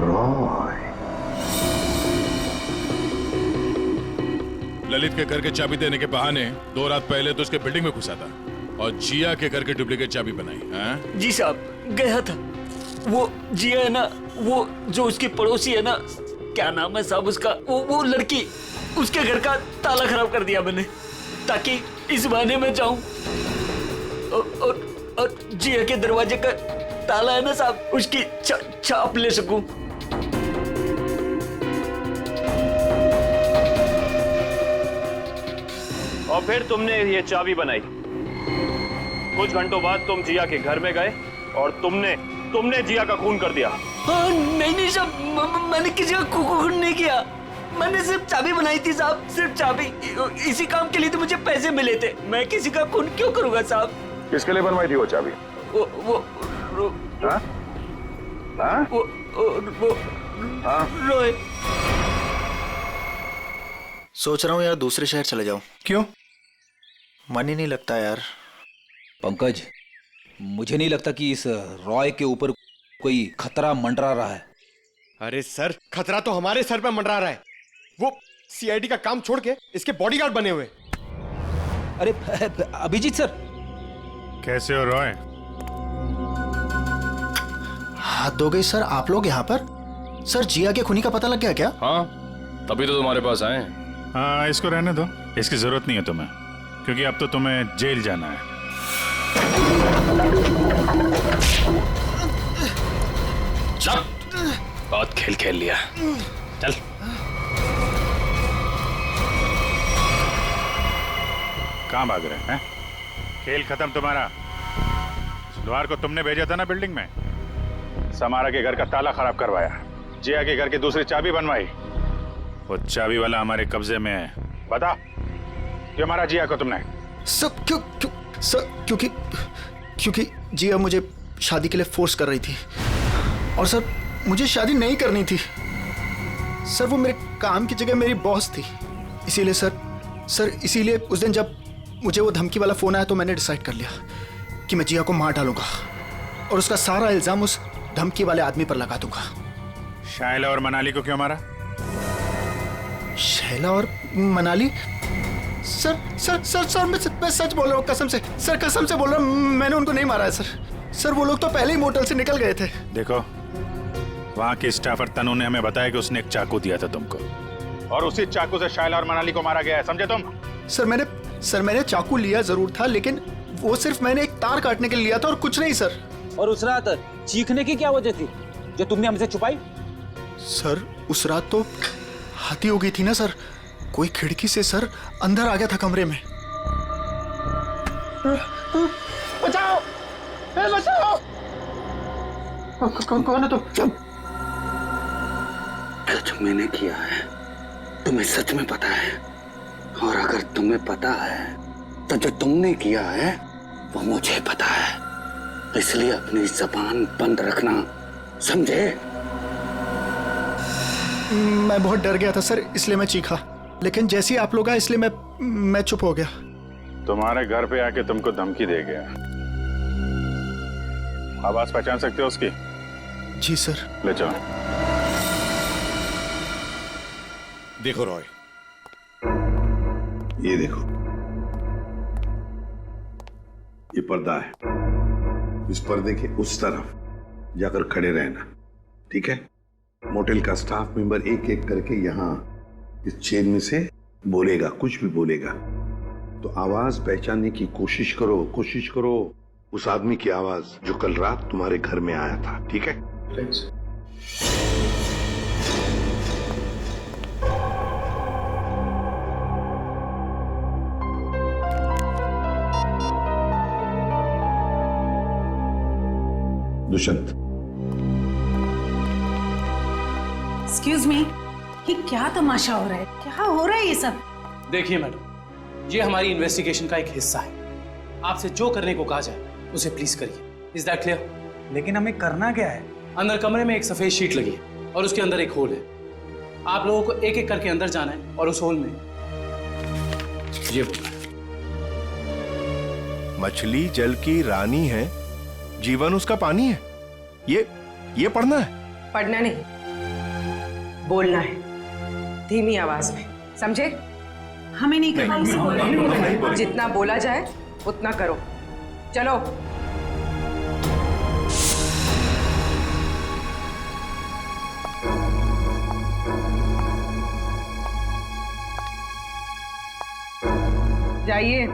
रॉय। ललित के घर के चाबी देने के बहाने 2 रात पहले तो उसके बिल्डिंग में घुसा था और जिया के घर के डुप्लीकेट चाबी बनाई। हैं? जी साहब, गया था। वो जिया है ना, वो जो उसकी पड़ोसी है ना, क्या नाम है साहब उसका, वो लड़की, उसके घर का ताला खराब कर दिया मैंने, ताकि इस बहाने में जाऊं और जिया के दरवाजे का ताला है ना साहब, उसकी छाप ले सकूं। और फिर तुमने ये चाबी बनाई। कुछ घंटों बाद तुम जिया के घर में गए और तुमने जिया का खून कर दिया। नहीं नहीं साहब, मैंने किसी का खून नहीं किया। मैंने सिर्फ चाबी बनाई थी साहब, सिर्फ चाबी। इसी काम के लिए तो मुझे पैसे मिले थे। मैं किसी का खून क्यों करूंगा साहब? किसके लिए बनवाई थी वो चाबी? रोए। सोच रहा हूँ यार दूसरे शहर चले जाऊं। क्यों? मन ही नहीं लगता यार। पंकज, मुझे नहीं लगता कि इस रॉय के ऊपर कोई खतरा मंडरा रहा है। अरे सर, खतरा तो हमारे सर पे मंडरा रहा है। वो सीआईडी का काम छोड़ के इसके बॉडीगार्ड बने हुए। अरे अभिजीत सर, कैसे हो रॉय? हाथ धो गई सर, आप लोग यहाँ पर? सर, जिया के खूनी का पता लग गया क्या? हाँ, तभी तो तुम्हारे पास आए। हाँ, इसको रहने दो, इसकी जरूरत नहीं है तुम्हें, क्योंकि अब तो तुम्हें जेल जाना है। चल, बहुत खेल खेल लिया, चल। कहाँ भाग रहे हैं? खेल खत्म तुम्हारा। सुधार को तुमने भेजा था ना बिल्डिंग में, समारा के घर का ताला खराब करवाया, जिया के घर की दूसरी चाबी बनवाई। वो चाबी वाला हमारे कब्जे में है। बता, क्यों मारा जिया को तुमने? सर क्योंकि जिया मुझे शादी के लिए फोर्स कर रही थी, और सर मुझे शादी नहीं करनी थी। सर वो मेरे काम की जगह मेरी बॉस थी, इसीलिए सर इसीलिए उस दिन जब मुझे वो धमकी वाला फोन आया तो मैंने डिसाइड कर लिया कि मैं जिया को मार डालूंगा और उसका सारा इल्जाम उस धमकी वाले आदमी पर लगा दूंगा। शायला और मनाली को क्यों मारा? शैला और मनाली? सर मैं सच बोल रहा हूँ, कसम से सर, कसम से बोल रहा हूँ, मैंने उनको नहीं मारा है सर। वो लोग तो पहले ही मोटल से निकल गए थे। देखो, वहाँ के स्टाफर तनु ने हमें बताया कि उसने एक चाकू दिया था तुमको, और उसी चाकू से शायला और मनाली को मारा गया है, समझे तुम? सर मैंने चाकू लिया जरूर था, लेकिन वो सिर्फ मैंने एक तार काटने के लिए लिया था और कुछ नहीं सर। और उस रात चीखने की क्या वजह थी जो तुमने हमसे छुपाई? सर उस रात तो हाथी हो गई थी ना सर, कोई खिड़की से सर अंदर आ गया था कमरे में। बचाओ, बचाओ! कौन है तुम? जो मैंने किया है तुम्हें सच में पता है, और अगर तुम्हें पता है तो जो तुमने किया है वो मुझे पता है, इसलिए अपनी जबान बंद रखना, समझे? मैं बहुत डर गया था सर, इसलिए मैं चीखा, लेकिन जैसे ही आप लोग आए इसलिए मैं चुप हो गया। तुम्हारे घर पे आके तुमको धमकी दे गया। आवाज पहचान सकते हो उसकी? जी सर। ले चलो। देखो रॉय, ये देखो, ये पर्दा है, इस पर्दे के उस तरफ जाकर खड़े रहना, ठीक है? मोटेल का स्टाफ मेंबर एक एक करके यहाँ इस चेन में से बोलेगा, कुछ भी बोलेगा तो आवाज पहचानने की कोशिश करो उस आदमी की आवाज जो कल रात तुम्हारे घर में आया था, ठीक है? दुष्यंत। एक्सक्यूज मी, ये क्या तमाशा हो रहा है? क्या हो रहा है ये सब? देखिए मैडम, ये हमारी इन्वेस्टिगेशन का एक हिस्सा है। आपसे जो करने को कहा जाए उसे प्लीज करिए। Is that clear? लेकिन हमें करना क्या है? अंदर कमरे में एक सफेद शीट लगी है और उसके अंदर एक होल है। आप लोगों को एक एक करके अंदर जाना है और उस होल में ये बोलना है। मछली जल की रानी है, जीवन उसका पानी है, ये पढ़ना है? पढ़ना नहीं, बोलना है, धीमी आवाज में, समझे? हमें नहीं करना। जितना बोला जाए उतना करो। चलो। जाइए।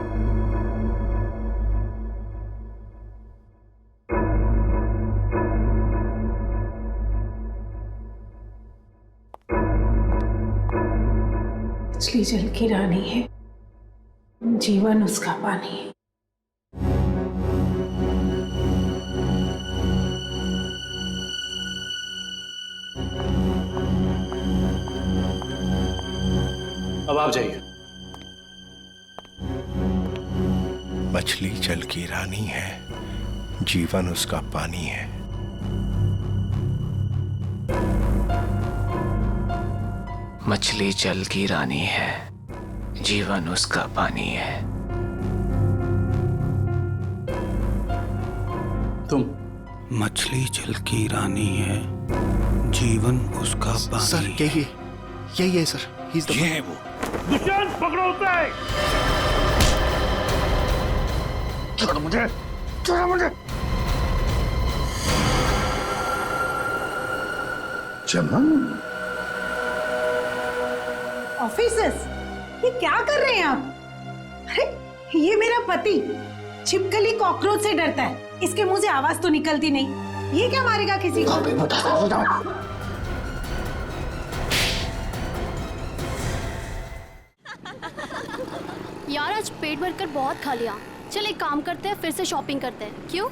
मछली जल की रानी है, जीवन उसका पानी है। अब आप जाइए। मछली जल की रानी है, जीवन उसका पानी है। मछली जल की रानी है, जीवन उसका पानी है। तुम मछली जल की रानी है, जीवन उसका पानी। सर यही है सर, ये है वो। दुष्यंत पकड़ो उसे। छोड़ मुझे, छोड़ मुझे। चमन ऑफिसर्स, ये क्या कर रहे हैं आप? अरे ये मेरा पति छिपकली कॉकरोच से डरता है, इसके मुंह से आवाज तो निकलती नहीं, ये क्या मारेगा किसी को? यार आज पेट भरकर बहुत खा लिया, चल एक काम करते हैं, फिर से शॉपिंग करते हैं। क्यों?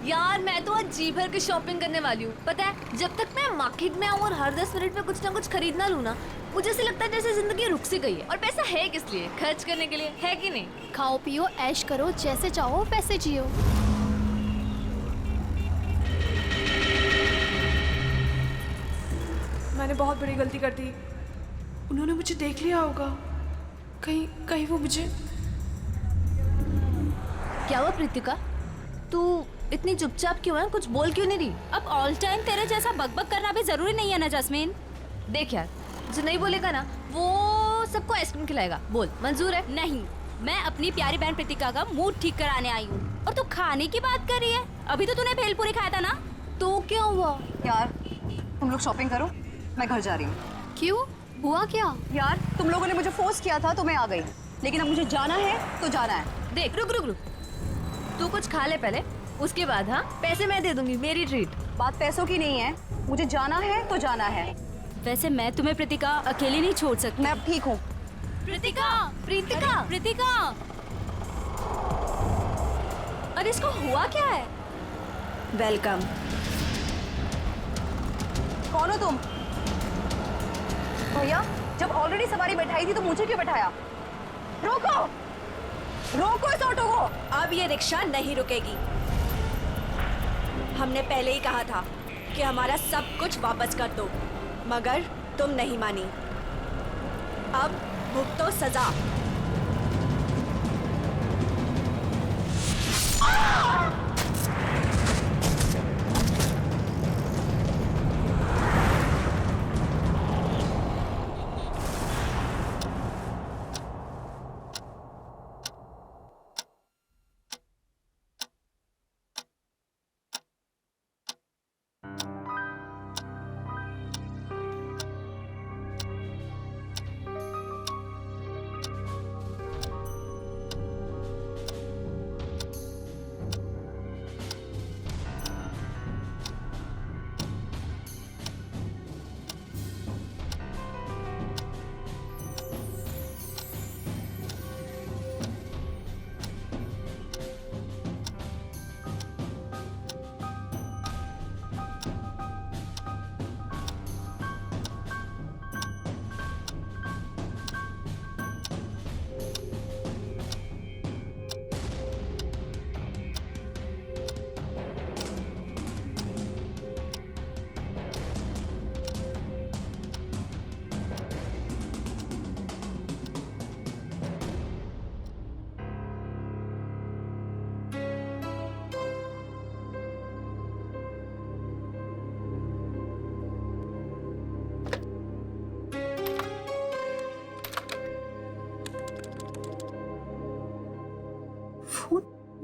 यार मैं तो आज जी भर के शॉपिंग करने वाली हूँ। पता है, जब तक मैं मार्केट में आऊँ और हर 10 मिनट में कुछ ना कुछ खरीदना लूँ ना, मुझे ऐसे लगता है जैसे जिंदगी रुक सी गई है। और पैसा है किस लिए? खर्च करने के लिए, है कि नहीं? खाओ पियो ऐश करो, जैसे चाहो वैसे जियो। मैंने बहुत बड़ी गलती कर दी। उन्होंने मुझे देख लिया होगा, कहीं वो मुझे। क्या हुआ प्रीतिका, तू इतनी चुपचाप क्यों है? कुछ बोल क्यों नहीं रही? अब ऑल टाइम तेरे जैसा बकबक करना भी जरूरी नहीं है ना जैस्मीन। देख यार, जो नहीं बोलेगा ना वो सबको आइसक्रीम खिलाएगा। बोल, मंजूर है? नहीं, मैं अपनी प्यारी बहन प्रीतिका का मूड ठीक कराने आई हूँ और तू खाने की बात कर रही है। अभी तो तूने भेलपूरी खाया था ना। तो क्या हुआ? यार तुम लोग शॉपिंग करो, मैं घर जा रही हूँ। क्यों, हुआ क्या? यार तुम लोगों ने मुझे फोर्स किया था तो मैं आ गई, लेकिन अब मुझे जाना है तो जाना है। देख रुक रुक रुक, तू कुछ खा ले पहले, उसके बाद हाँ पैसे मैं दे दूंगी, मेरी ट्रीट। बात पैसों की नहीं है, मुझे जाना है तो जाना है। वैसे मैं तुम्हें प्रीतिका अकेली नहीं छोड़ सकती। मैं अब ठीक हूँ। प्रीतिका, प्रीतिका, प्रीतिका, अरे इसको हुआ क्या है? वेलकम। कौन हो तुम? भैया, जब ऑलरेडी सवारी बैठाई थी तो मुझे क्यों बैठाया? रोको, रोको इस ऑटो को। अब ये रिक्शा नहीं रुकेगी। हमने पहले ही कहा था कि हमारा सब कुछ वापस कर दो, मगर तुम नहीं मानी। अब भुगतो सजा।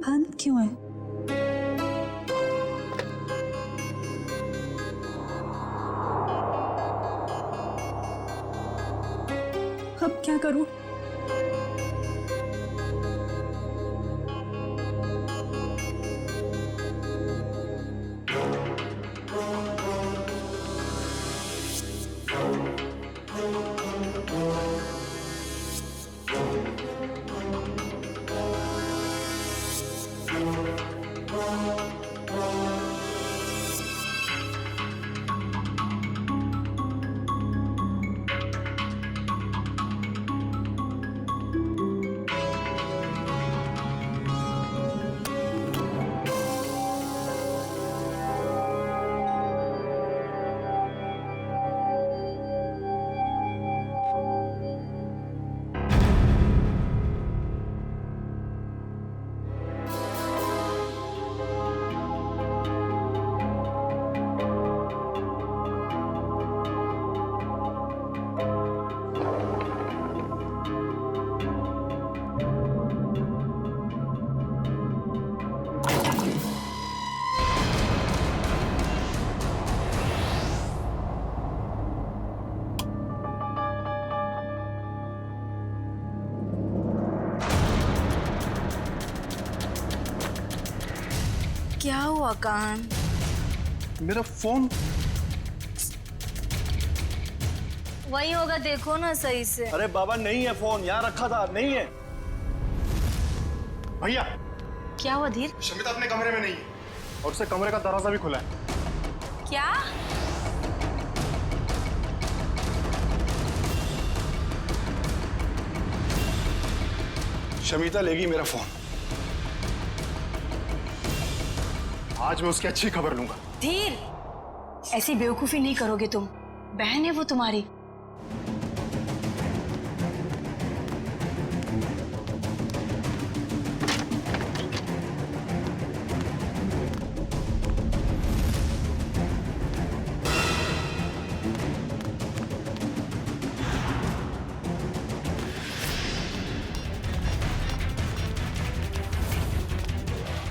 बंद क्यों है? अब क्या करूं? हुआ कान? मेरा फोन वही होगा, देखो ना सही से। अरे बाबा नहीं है फोन, यहाँ रखा था, नहीं है। भैया क्या हुआ धीर? शमिता अपने कमरे में नहीं है और उससे कमरे का दरवाजा भी खुला है। क्या? शमिता लेगी मेरा फोन। आज मैं उसकी अच्छी खबर लूंगा। धीर, ऐसी बेवकूफी नहीं करोगे तुम। बहन है वो तुम्हारी।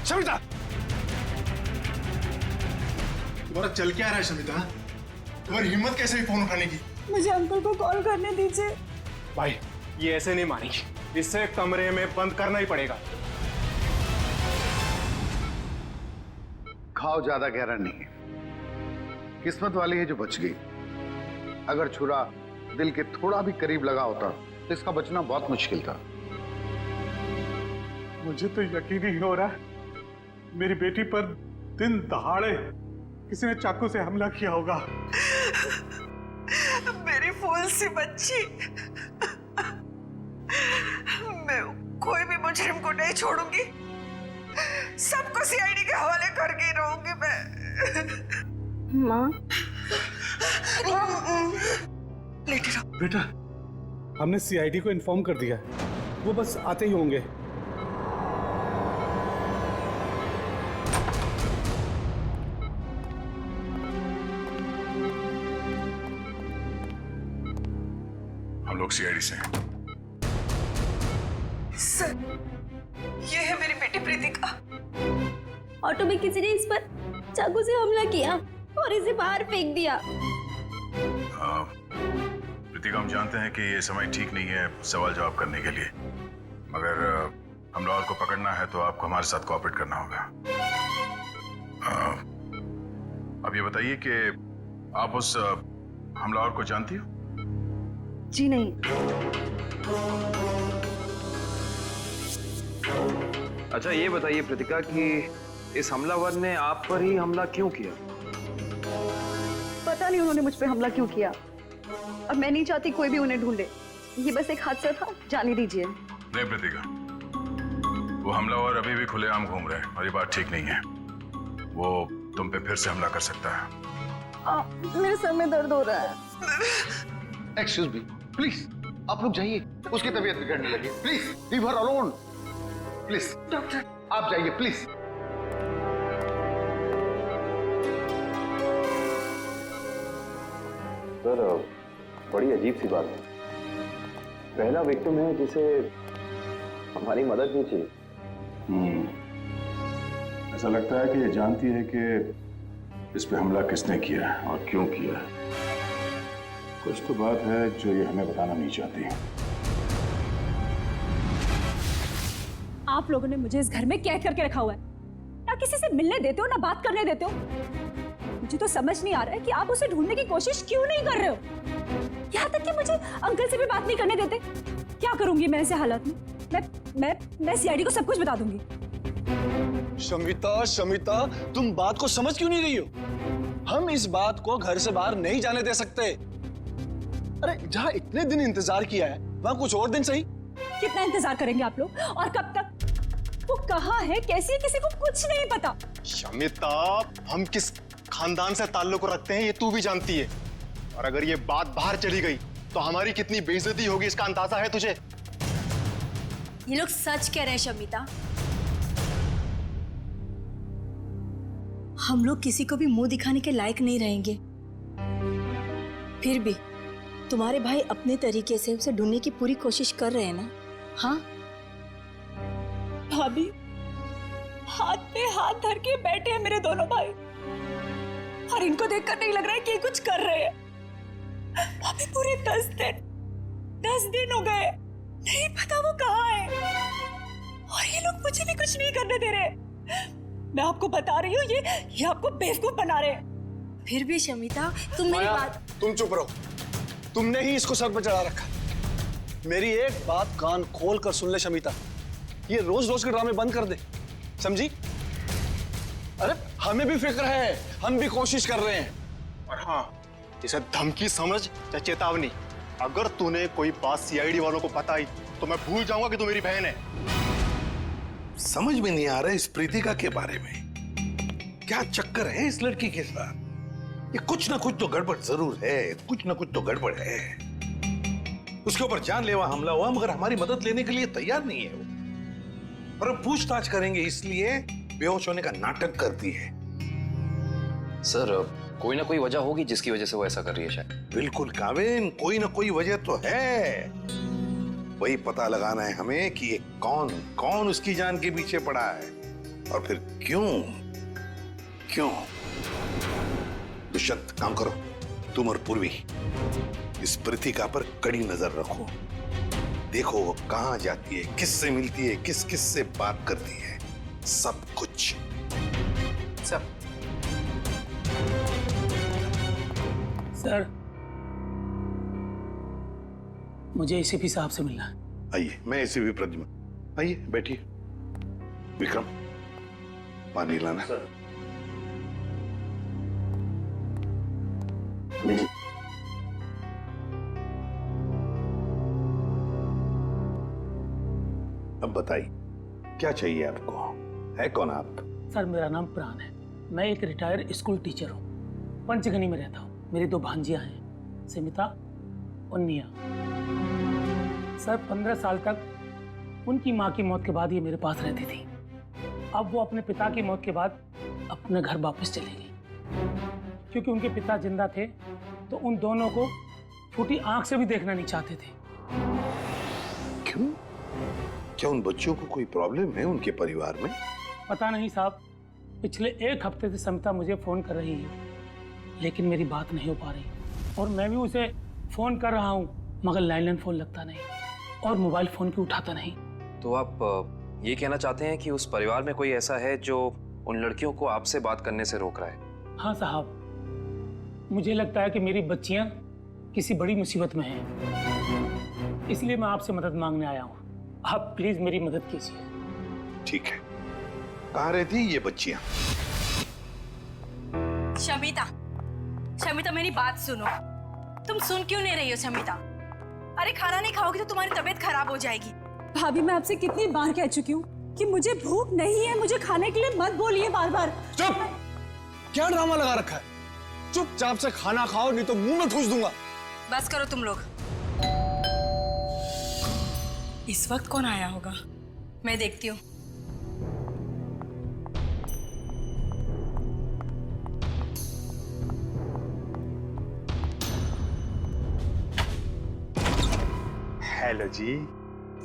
शमिता, तुम्हारा चल क्या रहा है शमिता? तुम्हारी हिम्मत कैसे हुई फोन उठाने की? मुझे अंकल को कॉल करने दीजिए। भाई ये ऐसे नहीं मानेगी, इससे कमरे में बंद करना ही पड़ेगा। घाव ज्यादा गहरा नहीं है, किस्मत वाली है जो बच गई। अगर छुरा दिल के थोड़ा भी करीब लगा होता तो इसका बचना बहुत मुश्किल था। मुझे तो यकीन ही हो रहा है मेरी बेटी पर दिन दहाड़े किसी ने चाकू से हमला किया होगा। मेरी फूल सी बच्ची, मैं कोई भी मुजरिम को नहीं छोड़ूंगी। सबको सीआईडी के हवाले करके रहूंगी मैं। माँ, लेटे रहो। बेटा, हमने सीआईडी को इन्फॉर्म कर दिया है, वो बस आते ही होंगे। हम लोग सीआईडी से हैं। सर, ये है मेरी बेटी प्रीतिका। ऑटो में किसी ने इस पर चाकू से हमला किया और इसे बाहर फेंक दिया। प्रीतिका, हम जानते हैं कि ये समय ठीक नहीं है सवाल जवाब करने के लिए, मगर हमलावर को पकड़ना है तो आपको हमारे साथ कोऑपरेट करना होगा। अब ये बताइए कि आप उस हमलावर को जानती हो? जी नहीं। अच्छा ये बताइए प्रीतिका कि इस हमलावर ने आप पर ही हमला क्यों किया? पता नहीं उन्होंने मुझ पे हमला क्यों किया, और मैं नहीं चाहती कोई भी उन्हें ढूंढे। ये बस एक हादसा था, जाने दीजिए। नहीं प्रीतिका, वो हमलावर अभी भी खुलेआम घूम रहे हैं और ये बात ठीक नहीं है। वो तुम पे फिर से हमला कर सकता है। मेरे सर में दर्द हो रहा है। एक्सक्यूज मी, प्लीज आप लोग जाइए, उसकी तबीयत बिगड़ने लगी। Please leave her alone. Please doctor, आप जाइए प्लीज। सर बड़ी अजीब सी बात है, पहला विक्टिम है जिसे हमारी मदद नहीं चाहिए। ऐसा लगता है कि ये जानती है कि इस पे हमला किसने किया है और क्यों किया है। कुछ तो बात है जो ये हमें बताना नहीं चाहती। आप लोगों ने मुझे इस घर में कैद करके रखा हुआ है, ना किसी से मिलने देते हो ना बात करने देते हो। मुझे तो समझ नहीं आ रहा है कि आप उसे ढूंढने की कोशिश क्यों नहीं कर रहे हो। यहाँ तक कि मुझे अंकल से भी बात नहीं करने देते। क्या करूंगी मैं ऐसे हालात में? मैं सीआईडी को सब कुछ बता दूंगी। शमिता, शमिता, तुम बात को समझ क्यों नहीं रही हो? हम इस बात को घर से बाहर नहीं जाने दे सकते। अरे जहाँ इतने दिन इंतजार किया है वहाँ कुछ और दिन सही। कितना इंतजार करेंगे आप लोग और कब तक? वो कहाँ है, कैसी है, किसी को कुछ नहीं पता। शमिता, हम किस खानदान से ताल्लुक रखते हैं ये तू भी जानती है, और अगर ये बात बाहर चली गई तो हमारी कितनी बेइज्जती होगी इसका अंदाजा है तुझे? ये लोग सच कह रहे हैं शमिता। हम लोग किसी को भी मुंह दिखाने के लायक नहीं रहेंगे। फिर भी तुम्हारे भाई अपने तरीके से उसे ढूंढने की पूरी कोशिश कर रहे हैं ना? हाँ भाभी, हाथ पे हाथ धर के बैठे हैं मेरे दोनों भाई, और इनको देखकर नहीं लग रहा है कि ये कुछ कर रहे हैं। भाभी, पूरे 10 दिन हो गए, नहीं पता वो कहाँ है, और ये लोग मुझे भी कुछ नहीं करने दे रहे। मैं आपको बता रही हूँ, ये आपको बेवकूफ बना रहे हैं। फिर भी शमिता, तुम मेरी बात। तुम चुप रहो, तुमने ही इसको सर पर चढ़ा रखा। मेरी एक बात कान खोल कर सुन ले शमिता, ये रोज रोज के ड्रामे बंद कर दे, समझी? अरे हमें भी फिक्र है, हम भी कोशिश कर रहे हैं। और हाँ, इसे धमकी समझ या चेतावनी। अगर तूने कोई बात सीआईडी वालों को बताई तो मैं भूल जाऊंगा कि तू मेरी बहन है। समझ में नहीं आ रहा इस प्रीतिका के बारे में, क्या चक्कर है इस लड़की के साथ? ये कुछ ना कुछ तो गड़बड़ जरूर है, कुछ ना कुछ तो गड़बड़ है। उसके ऊपर जानलेवा हमला हुआ मगर हमारी मदद लेने के लिए तैयार नहीं है वो, और अब पूछताछ करेंगे इसलिए बेहोश होने का नाटक करती है। सर कोई ना कोई वजह होगी जिसकी वजह से वो ऐसा कर रही है शायद। बिल्कुल काविन, कोई ना कोई वजह तो है। वही पता लगाना है हमें कि ये कौन कौन उसकी जान के पीछे पड़ा है और फिर क्यों। दुष्यंत, काम करो, तुम और पूर्वी इस प्रीतिका पर कड़ी नजर रखो। देखो वो कहां जाती है, किससे मिलती है, किस किस से बात करती है, सब कुछ। सब सर, मुझे एसीपी साहब से मिलना है। आइए, मैं एसीपी प्रद्युम्न, आइए बैठिए। विक्रम, पानी लाना। सर। अब बताइए क्या चाहिए आपको, है कौन आप? सर मेरा नाम प्राण है, मैं एक रिटायर्ड स्कूल टीचर हूँ, पंचगनी में रहता हूँ। मेरी 2 भांजियां हैं, समिता और निया। सर 15 साल तक उनकी माँ की मौत के बाद ये मेरे पास रहती थी। अब वो अपने पिता की मौत के बाद अपने घर वापस चली गई, क्योंकि उनके पिता जिंदा थे तो उन दोनों को फूटी आंख से भी देखना नहीं चाहते थे। क्यों? क्या उन बच्चों को कोई प्रॉब्लम है उनके परिवार में? पता नहीं साहब, पिछले 1 हफ्ते से समिता मुझे फोन कर रही है, लेकिन मेरी बात नहीं हो पा रही, और मैं भी उसे फोन कर रहा हूँ मगर लैंडलाइन फोन लगता नहीं और मोबाइल फोन भी उठाता नहीं। तो आप ये कहना चाहते हैं कि उस परिवार में कोई ऐसा है जो उन लड़कियों को आपसे बात करने से रोक रहा है? हाँ साहब, मुझे लगता है कि मेरी बच्चियां किसी बड़ी मुसीबत में हैं, इसलिए मैं आपसे मदद मांगने आया हूँ। आप प्लीज मेरी मदद कीजिए। ठीक है, कहाँ रहती ये बच्चियां? शमिता मेरी बात सुनो। तुम सुन क्यों नहीं रही हो शमिता? अरे खाना नहीं खाओगी तो तुम्हारी तबीयत खराब हो जाएगी। भाभी मैं आपसे कितनी बार कह चुकी हूँ कि मुझे भूख नहीं है, मुझे खाने के लिए मत बोलिए बार बार। चुप! क्या ड्रामा लगा रखा है? चुपचाप से खाना खाओ नहीं तो मुंह में ठूस दूंगा। बस करो तुम लोग। इस वक्त कौन आया होगा, मैं देखती हूँ। हेलो जी।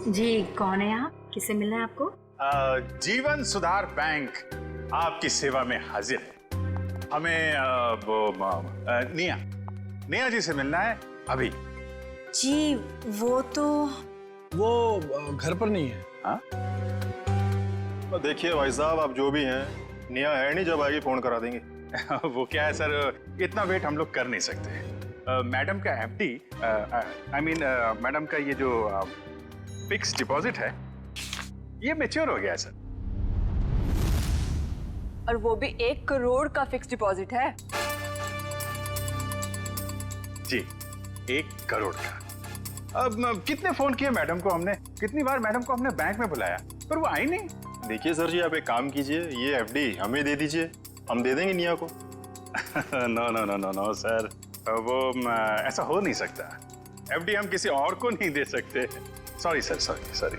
जी कौन है आप? किससे मिलना है आपको? जीवन सुधार बैंक आपकी सेवा में हाजिर है। हमें निया जी से मिलना है अभी। जी वो घर पर नहीं है। हाँ? तो देखिए भाई साहब, आप जो भी हैं, निया है नहीं, जब आएगी फोन करा देंगे। वो क्या है सर, इतना वेट हम लोग कर नहीं सकते। मैडम का एफडी, आई मीन मैडम का ये जो फिक्स डिपॉजिट है ये मैच्योर हो गया है सर। और वो भी 1 करोड़ का फिक्स डिपॉजिट है। जी 1 करोड़ का। अब कितने फोन किए मैडम को हमने, कितनी बार मैडम को हमने बैंक में बुलाया पर वो आई नहीं। देखिए सर जी, आप एक काम कीजिए, ये एफडी हमें दे दीजिए, हम दे देंगे निया को। No no no no no sir, वो ऐसा हो नहीं सकता। एफडी हम किसी और को नहीं दे सकते। Sorry sir, sorry.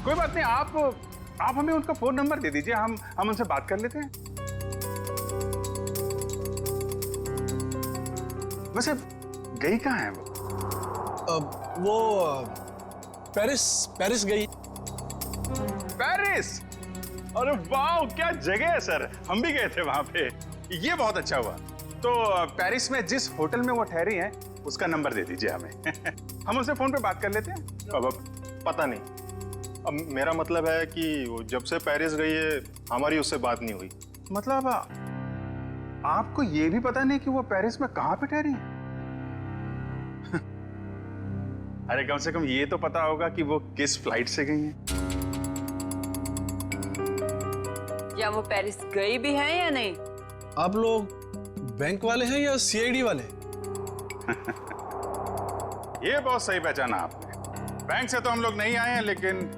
कोई बात नहीं, आप हमें उनका फोन नंबर दे दीजिए, हम उनसे बात कर लेते हैं। वैसे गई कहाँ है वो पेरिस गई। पेरिस? अरे वाह, क्या जगह है सर, हम भी गए थे वहां पे। ये बहुत अच्छा हुआ। तो पेरिस में जिस होटल में वो ठहरी हैं उसका नंबर दे दीजिए हमें। हम उनसे फोन पे बात कर लेते हैं। अब पता नहीं, अब मेरा मतलब है कि वो जब से पेरिस गई है हमारी उससे बात नहीं हुई। मतलब आपको ये भी पता नहीं कि वो पेरिस में कहां पे ठहरी? अरे कम से कम ये तो पता होगा कि वो किस फ्लाइट से गई हैं। या वो पेरिस गई भी है या नहीं? आप लोग बैंक वाले हैं या सीआईडी वाले? ये बहुत सही पहचाना आपने। बैंक से तो हम लोग नहीं आए हैं, लेकिन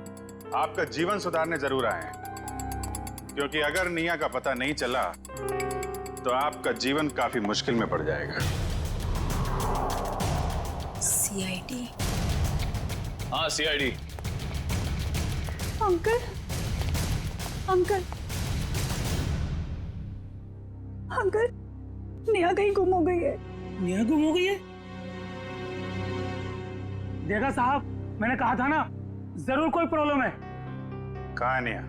आपका जीवन सुधारने जरूर आए हैं। क्योंकि अगर निया का पता नहीं चला तो आपका जीवन काफी मुश्किल में पड़ जाएगा। सीआईडी? हाँ, सीआईडी। अंकल, अंकल, अंकल, निया कहीं गुम हो गई है। निया गुम हो गई है? देखा साहब, मैंने कहा था ना, जरूर कोई प्रॉब्लम है। कहाँ है निया?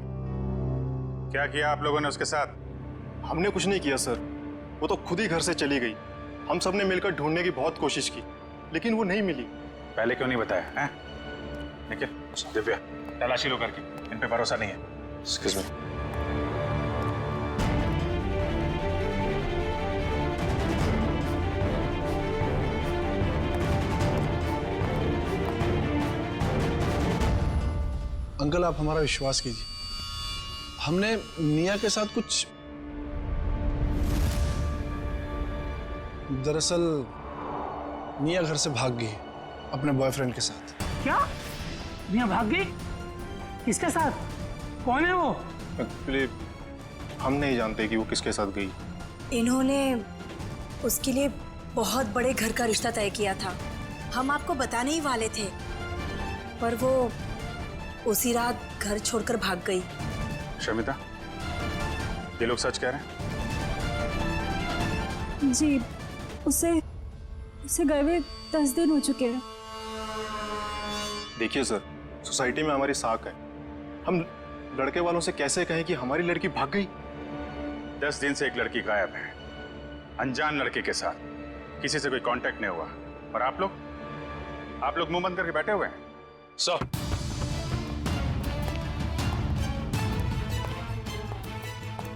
क्या किया आप लोगों ने उसके साथ? हमने कुछ नहीं किया सर, वो तो खुद ही घर से चली गई। हम सब ने मिलकर ढूंढने की बहुत कोशिश की, लेकिन वो नहीं मिली। पहले क्यों नहीं बताया? हैं? निखिल, दिव्या, तलाशी लो करके, इन पे भरोसा नहीं है। Excuse me. अंकल आप हमारा विश्वास कीजिए, हमने निया के साथ कुछ, दरअसल निया घर से भाग गई अपने बॉयफ्रेंड के साथ। क्या? निया भाग गई? किसके साथ? कौन है वो? एक्चुअली हम नहीं जानते कि वो किसके साथ गई। इन्होंने उसके लिए बहुत बड़े घर का रिश्ता तय किया था। हम आपको बताने ही वाले थे, पर वो उसी रात घर छोड़कर भाग गई। शमिता, ये लोग सच कह रहे हैं? जी, उसे गए हुए 10 दिन हो चुके हैं। देखिए सर, सोसाइटी में हमारी साख है, हम लड़के वालों से कैसे कहें कि हमारी लड़की भाग गई? 10 दिन से एक लड़की गायब है, अनजान लड़के के साथ, किसी से कोई कांटेक्ट नहीं हुआ। और आप लोग मुंह बंद करके बैठे हुए हैं।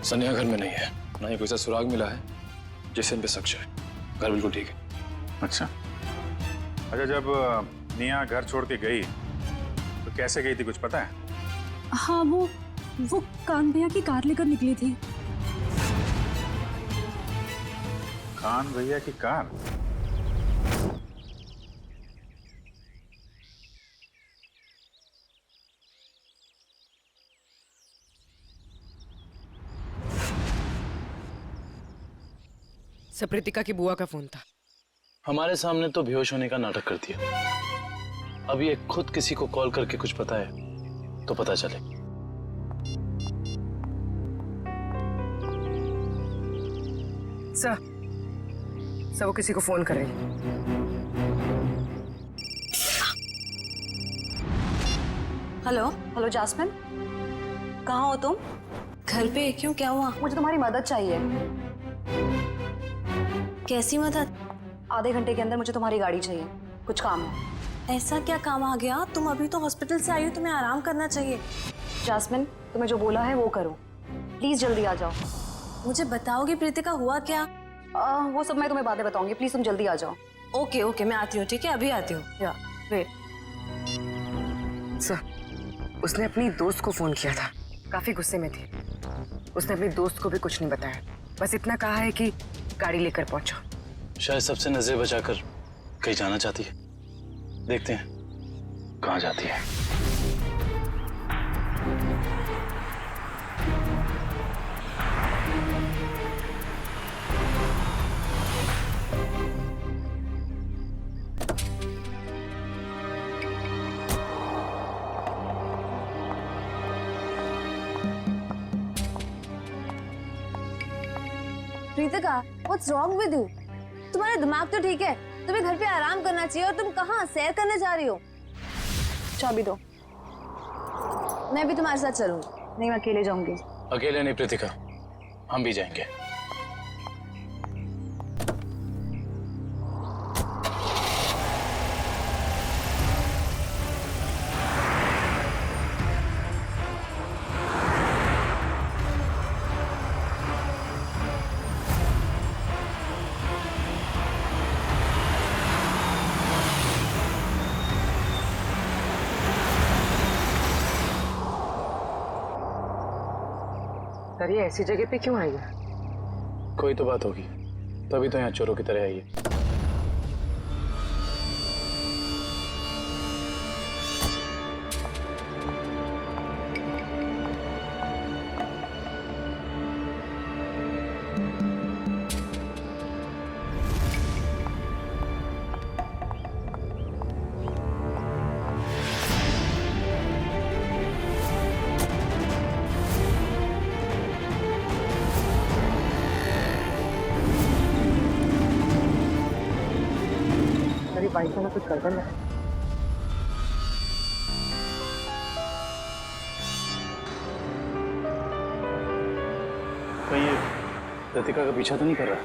सनिया घर में नहीं है, ना ही कोई सा सुराग मिला है जिससे इन पे शक है। घर बिल्कुल ठीक है। अच्छा, जब निया घर छोड़ के गई तो कैसे गई थी, कुछ पता है? हाँ, वो कान भैया की कार लेकर निकली थी। कान भैया की कार? सप्रीतिका की बुआ का फोन था। हमारे सामने तो बेहोश होने का नाटक करती है। अब ये खुद किसी को कॉल करके कुछ पता है तो पता चले। सर वो किसी को फोन कर रही है। हेलो जास्मिन, कहाँ हो तुम? घर पे? क्यों, क्या हुआ? मुझे तुम्हारी मदद चाहिए। कैसी मदद? आधे घंटे के अंदर मुझे तुम्हारी गाड़ी चाहिए, कुछ काम है। ऐसा क्या काम आ गया? तुम अभी तो हॉस्पिटल से आई हो, तुम्हें आराम करना चाहिए। जास्मिन, तुम्हें जो बोला है वो करो, प्लीज जल्दी आ जाओ। मुझे बताओगी प्रीतिका हुआ क्या? वो सब मैं तुम्हें बातें बताऊंगी, प्लीज तुम जल्दी आ जाओ। ओके मैं आती हूँ, ठीक है, अभी आती हूँ। वेट। सर, उसने अपनी दोस्त को फोन किया था, काफी गुस्से में थी। उसने अपनी दोस्त को भी कुछ नहीं बताया, बस इतना कहा है कि गाड़ी लेकर पहुंचो। शायद सबसे नजर बचाकर कहीं जाना चाहती है। देखते हैं कहाँ जाती है। Preetika, what's wrong with you? तुम्हारा दिमाग तो ठीक है, तुम्हें घर पे आराम करना चाहिए और तुम कहाँ सैर करने जा रही हो? चाबी दो। मैं भी तुम्हारे साथ चलूंगी। नहीं, मैं अकेले जाऊंगी। अकेले नहीं प्रीतिका, हम भी जाएंगे। सर ये ऐसी जगह पे क्यों आई है? कोई तो बात होगी, तभी तो यहाँ चोरों की तरह आई है। बाइक में कुछ गड़बड़ है। कहीं ये रतिका का पीछा तो नहीं कर रहा?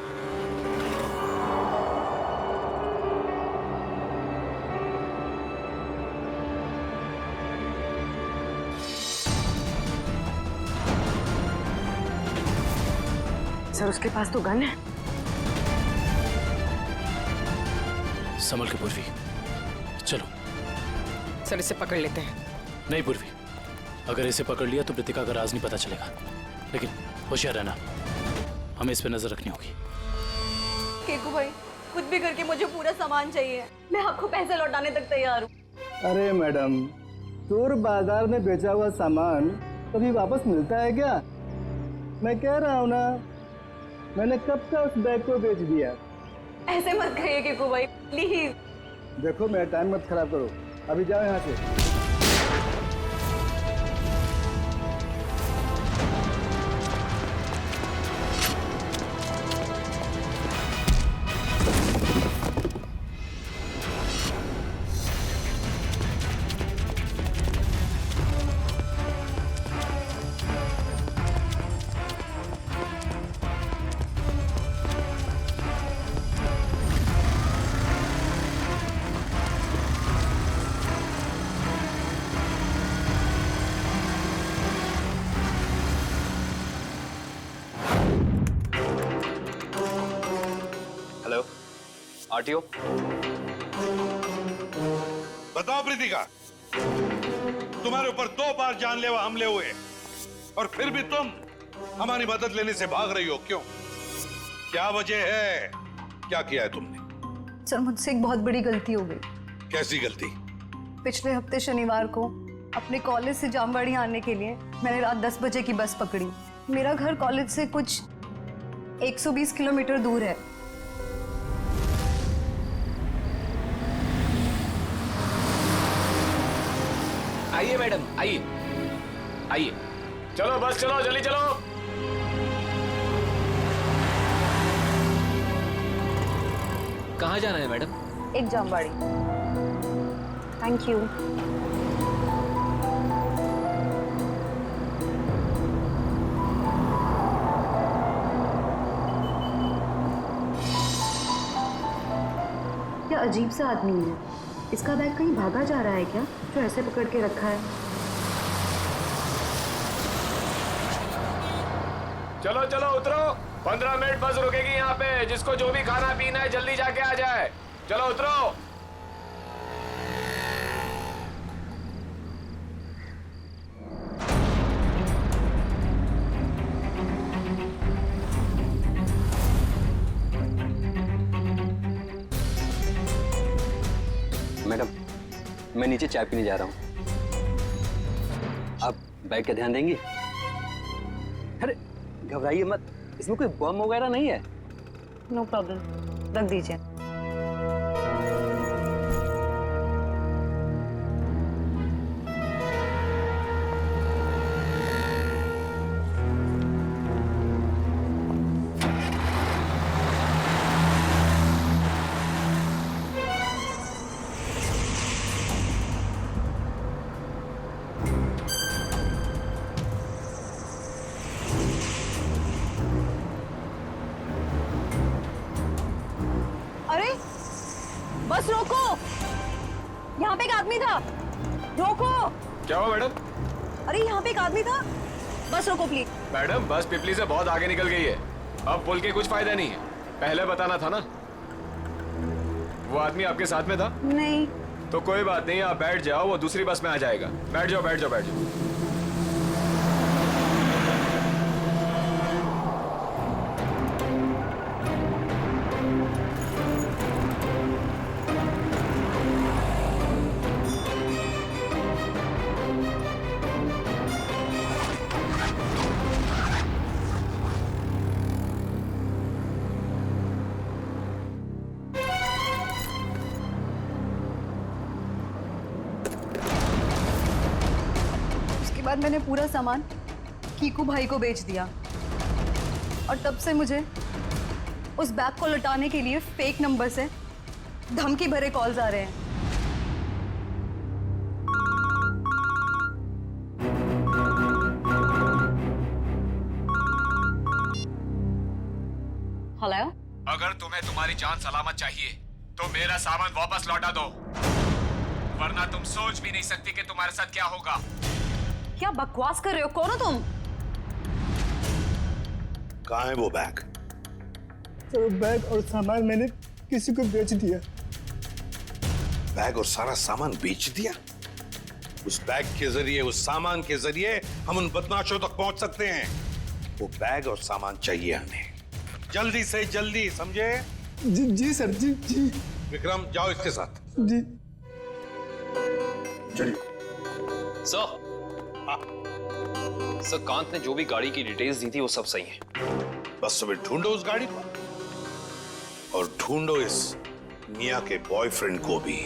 सर उसके पास तो गन है। संभल के पूर्वी, चलो। सर इसे पकड़ लेते हैं। नहीं पूर्वी, अगर इसे पकड़ लिया तो प्रतिका का राज नहीं पता चलेगा, लेकिन होशियार रहना, हमें इस पे नजर रखनी होगी। केकू भाई, कुछ भी करके मुझे पूरा सामान चाहिए, मैं आपको पैसे लौटाने तक तैयार हूँ। अरे मैडम, चोर बाजार में बेचा हुआ सामान कभी वापस मिलता है क्या? मैं कह रहा हूँ ना, मैंने कब का उस बैग को बेच दिया। ऐसे मत कहिए केकू भाई, प्लीज। देखो मेरा टाइम मत खराब करो, अभी जाओ यहाँ से। आरटीओ, बताओ प्रीतिका, तुम्हारे ऊपर 2 बार जानलेवा हमले हुए और फिर भी तुम हमारी मदद लेने से भाग रही हो, क्यों? क्या वजह है? क्या किया है तुमने? सर मुझसे एक बहुत बड़ी गलती हो गई। कैसी गलती? पिछले हफ्ते शनिवार को अपने कॉलेज से जामवाड़ी आने के लिए मैंने रात 10 बजे की बस पकड़ी। मेरा घर कॉलेज से कुछ 120 किलोमीटर दूर है। आइए मैडम, आइए आइए। चलो बस चलो, जल्दी चलो। कहाँ जाना है मैडम? एक जामवाड़ी। Thank you. क्या अजीब सा आदमी है, इसका बैग कहीं भागा जा रहा है क्या, जो ऐसे पकड़ के रखा है? चलो चलो उतरो, 15 मिनट बस रुकेगी यहाँ पे। जिसको जो भी खाना पीना है जल्दी जाके आ जाए। चलो उतरो। मैडम, मैं नीचे चाय पीने जा रहा हूँ, आप बैग का ध्यान देंगी? अरे घबराइए मत, इसमें कोई बम वगैरह नहीं है। नो प्रॉब्लम, रख दीजिए। अरे बस रोको, यहाँ पे एक आदमी था, रोको। क्या हुआ मैडम? अरे यहाँ पे एक आदमी था, बस रोको प्लीज। मैडम बस पिपली से बहुत आगे निकल गई है, अब पुल के कुछ फायदा नहीं है। पहले बताना था ना। वो आदमी आपके साथ में था? नहीं। तो कोई बात नहीं, आप बैठ जाओ, वो दूसरी बस में आ जाएगा। बैठ जाओ बैठ जाओ बैठ जाओ। बाद मैंने पूरा सामान कीकू भाई को बेच दिया और तब से मुझे उस बैग को लौटाने के लिए फेक नंबर से धमकी भरे कॉल्स आ रहे हैं। हेलो। अगर तुम्हें तुम्हारी जान सलामत चाहिए तो मेरा सामान वापस लौटा दो, वरना तुम सोच भी नहीं सकती कि तुम्हारे साथ क्या होगा। क्या बकवास कर रहे हो? कौन हो तुम? कहाँ है वो बैग? तो बैग और सामान मैंने किसी को बेच दिया। बैग और सारा सामान बेच दिया? उस बैग के जरिए, उस सामान के जरिए हम उन बदमाशों तक पहुंच सकते हैं। वो बैग और सामान चाहिए हमें, जल्दी से जल्दी, समझे? जी सर, जी। विक्रम, जाओ इसके साथ। जी। चलिए। सर, कांत ने जो भी गाड़ी की डिटेल्स दी थी वो सब सही है। बस अभी ढूंढो उस गाड़ी को और ढूंढो इस मिया के बॉयफ्रेंड को भी।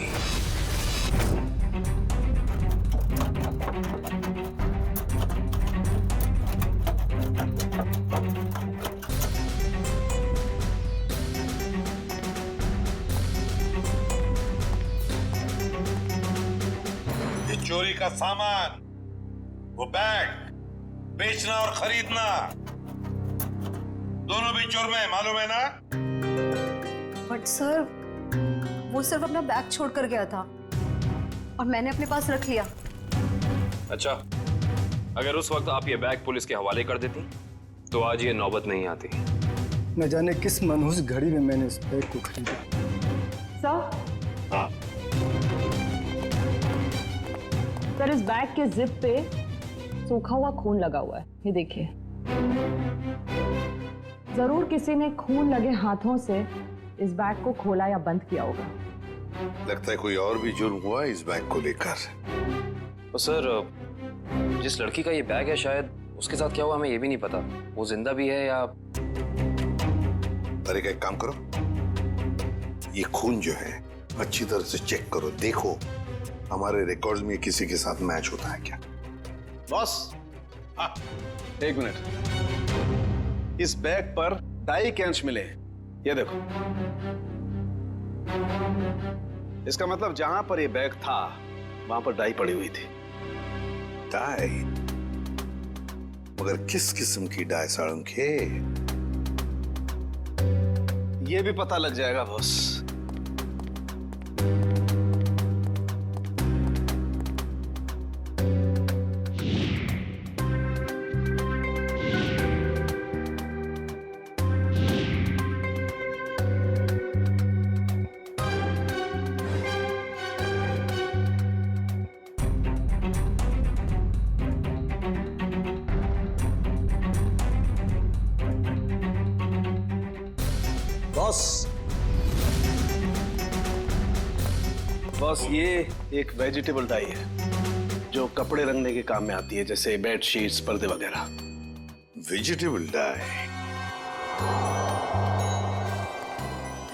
ये चोरी का सामान, वो बैग बेचना और खरीदना दोनों भी जुर्म है, मालूम है ना? बट सर, वो सिर्फ अपना बैग छोड़ कर गया था और मैंने अपने पास रख लिया। अच्छा, अगर उस वक्त आप ये बैग पुलिस के हवाले कर देती तो आज ये नौबत नहीं आती। न जाने किस मनहूस घड़ी में मैंने इस बैग को खरीदा। सर, सर, इस बैग के जिप पे सूखा हुआ खून लगा हुआ है, ये देखिए। जरूर किसी ने खून लगे हाथों से इस बैग को खोला या बंद किया होगा। लगता है कोई और भी जुर्म हुआ इस बैग को लेकर। तो सर, जिस लड़की का ये बैग है शायद उसके साथ क्या हुआ हमें ये भी नहीं पता। वो जिंदा भी है या... अरे, एक काम करो, ये खून जो है अच्छी तरह से चेक करो, देखो हमारे रिकॉर्ड्स में किसी के साथ मैच होता है क्या। बॉस, एक मिनट, इस बैग पर डाई के अंश मिले, ये देखो। इसका मतलब जहां पर ये बैग था वहां पर डाई पड़ी हुई थी। डाई? मगर किस किस्म की डाई साळुंखे? ये भी पता लग जाएगा बॉस। बॉस, ये एक वेजिटेबल डाई है जो कपड़े रंगने के काम में आती है, जैसे बेड शीट्स, पर्दे वगैरह। Vegetable die?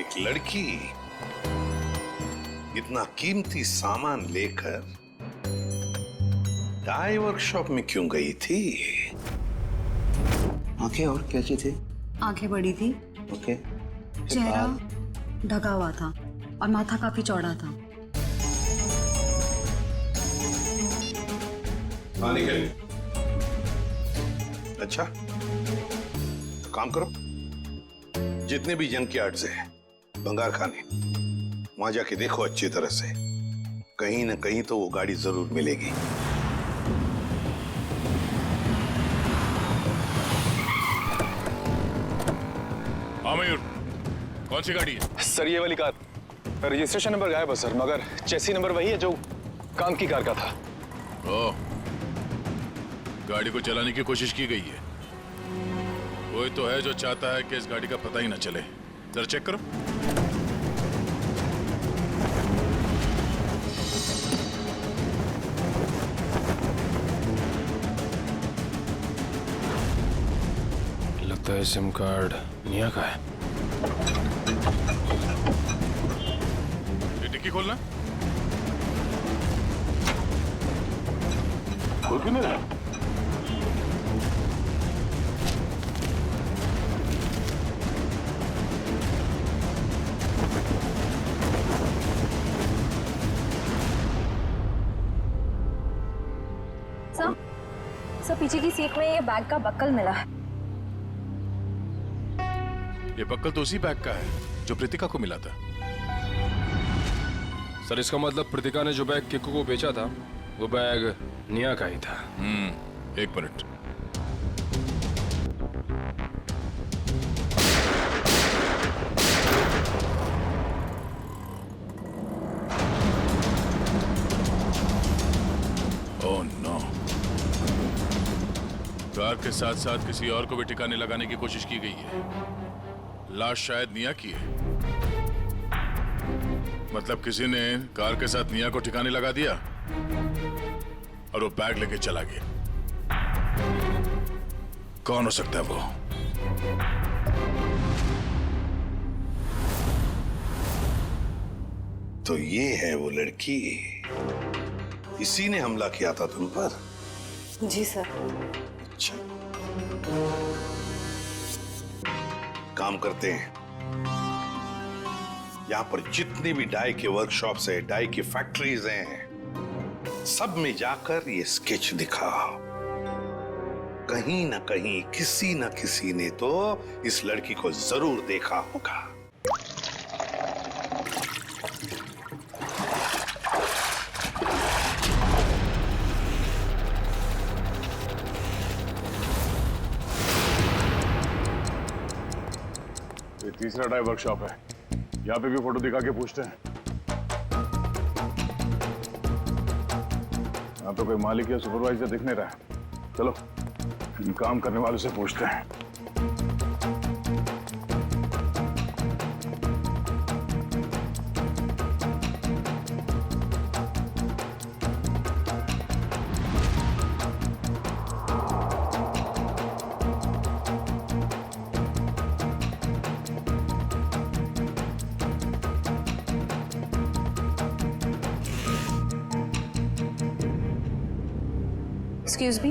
एक लड़की इतना कीमती सामान लेकर डाई वर्कशॉप में क्यों गई थी? आंखें और कैसी थी? आंखें बड़ी थी। ओके। चेहरा ढका हुआ था और माथा काफी चौड़ा था। अच्छा, तो काम करो, जितने भी जंक यार्ड्स हैं, भंगार खाने, वहां जाके देखो अच्छी तरह से, कहीं ना कहीं तो वो गाड़ी जरूर मिलेगी। आमिर, कौन सी गाड़ी है? सर, ये वाली कार। रजिस्ट्रेशन नंबर गायब है सर, मगर चेसी नंबर वही है जो कांत की कार का था। ओ, गाड़ी को चलाने की कोशिश की गई है। कोई तो है जो चाहता है कि इस गाड़ी का पता ही ना चले। जरा चेक करो। लगता है सिम कार्ड निया का है। ये डिक्की खोलना। खोल क्यों नहीं रहा? सर पीछे की सीट में ये बैग का बक्कल मिला है। ये बक्कल तो उसी बैग का है जो प्रीतिका को मिला था। सर इसका मतलब प्रीतिका ने जो बैग किक्कू को बेचा था वो बैग निया का ही था। एक मिनट। ओह नो, कार के साथ साथ किसी और को भी ठिकाने लगाने की कोशिश की गई है। लाश शायद निया की है। मतलब किसी ने कार के साथ निया को ठिकाने लगा दिया और वो बैग लेके चला गया। कौन हो सकता है वो? तो ये है वो लड़की, इसी ने हमला किया था तुम पर? जी सर। अच्छा, काम करते हैं, यहां पर जितने भी डाई के वर्कशॉप्स है, डाई की फैक्ट्रीज हैं, सब में जाकर ये स्केच दिखाओ। कहीं ना कहीं किसी ना किसी ने तो इस लड़की को जरूर देखा होगा। ये तीसरा डाई वर्कशॉप है, यहाँ पे भी फोटो दिखा के पूछते हैं। यहाँ तो कोई मालिक या सुपरवाइजर दिख नहीं रहा है। चलो इन काम करने वालों से पूछते हैं। एक्सक्यूज मी,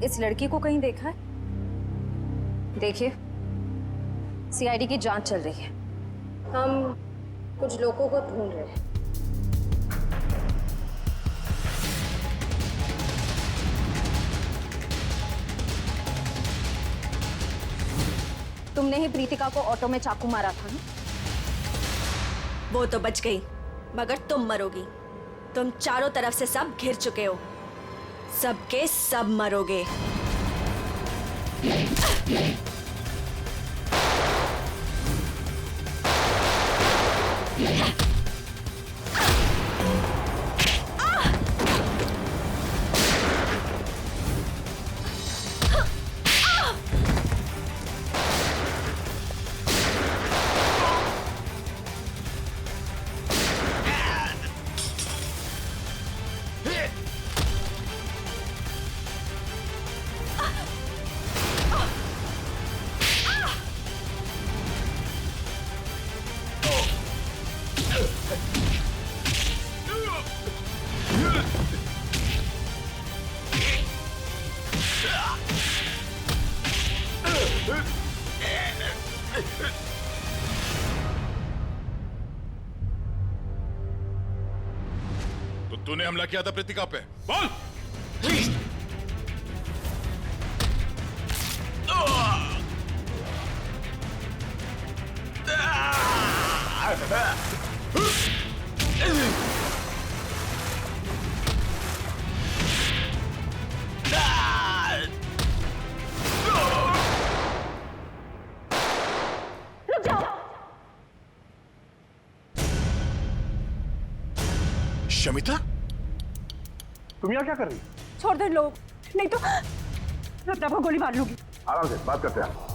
इस लड़की को कहीं देखा है? देखिए, सीआईडी की जांच चल रही है, हम कुछ लोगों को ढूंढ रहे हैं। तुमने ही प्रीतिका को ऑटो में चाकू मारा था ना? वो तो बच गई, मगर तुम मरोगी। तुम चारों तरफ से सब घिर चुके हो, सबके सब मरोगे। तो तूने हमला किया था प्रीतिका पे, बोल। रुक जाओ। शमिता, तुम यहाँ क्या कर रही? छोड़ दो लोग, नहीं तो रत्ना को गोली मार लूंगी। आराम से बात करते हैं।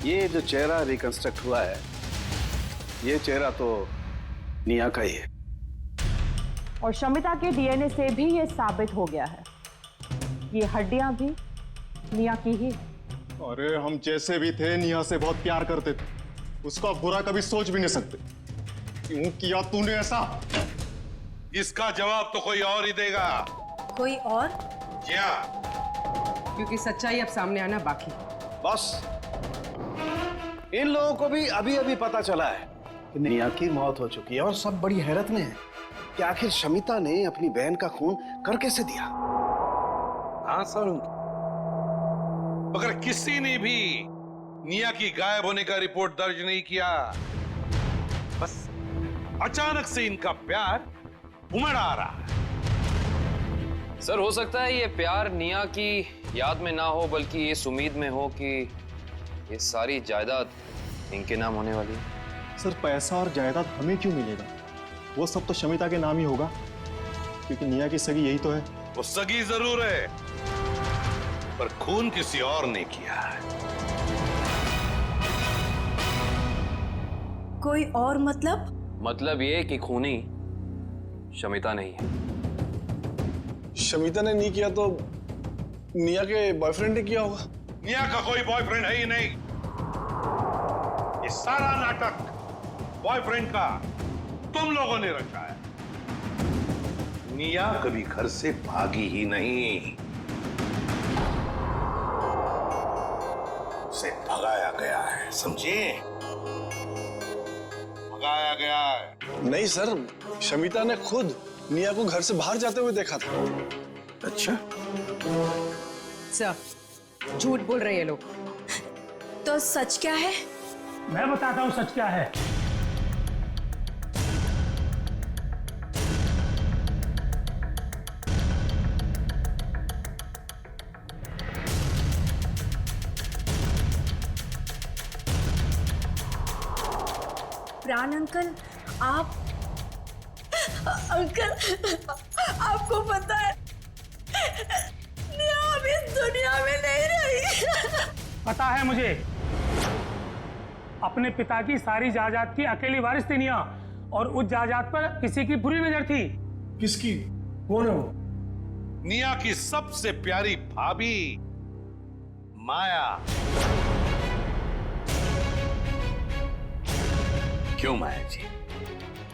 ये जो चेहरा रिकंस्ट्रक्ट हुआ है, ये चेहरा तो निया का ही है। और शमिता के डीएनए से भी ये साबित हो गया है, ये हड्डियां भी निया की ही। अरे हम जैसे भी थे निया से बहुत प्यार करते थे, उसको आप बुरा कभी सोच भी नहीं सकते। क्यों किया तूने ऐसा? इसका जवाब तो कोई और ही देगा। कोई और? क्या? क्योंकि सच्चाई अब सामने आना बाकी। बस इन लोगों को भी अभी अभी पता चला है कि निया की मौत हो चुकी है और सब बड़ी हैरत में है कि आखिर शमिता ने अपनी बहन का खून कर कैसे दिया। हाँ सर, मगर किसी ने भी निया की गायब होने का रिपोर्ट दर्ज नहीं किया। बस अचानक से इनका प्यार उमड़ आ रहा है। सर हो सकता है ये प्यार निया की याद में ना हो, बल्कि इस उम्मीद में हो कि ये सारी जायदाद इनके नाम होने वाली है। सर पैसा और जायदाद हमें क्यों मिलेगा? वो सब तो शमिता के नाम ही होगा, क्योंकि निया की सगी यही तो है। वो सगी जरूर है, पर खून किसी और ने किया है। कोई और मतलब? मतलब ये कि खूनी शमिता नहीं है। शमिता ने नहीं किया तो निया के बॉयफ्रेंड ने किया होगा। निया का कोई बॉयफ्रेंड है ही नहीं। ये सारा नाटक बॉयफ्रेंड का तुम लोगों ने रचा है। निया कभी घर से भागी ही नहीं, उसे भगाया गया है, समझे? भगाया गया है। नहीं सर, शमिता ने खुद निया को घर से बाहर जाते हुए देखा था। अच्छा? सर झूठ बोल रहे हैं लोग। तो सच क्या है? मैं बताता हूँ सच क्या है। प्राण अंकल, आप अंकल आपको पता है निया अब इस दुनिया में नहीं रही। पता है मुझे, अपने पिता की सारी जायदाद की अकेली वारिस थी निया, और उस जायदाद पर किसी की बुरी नजर थी। किसकी? कौन है वो? निया की सबसे प्यारी भाभी माया। क्यों माया जी,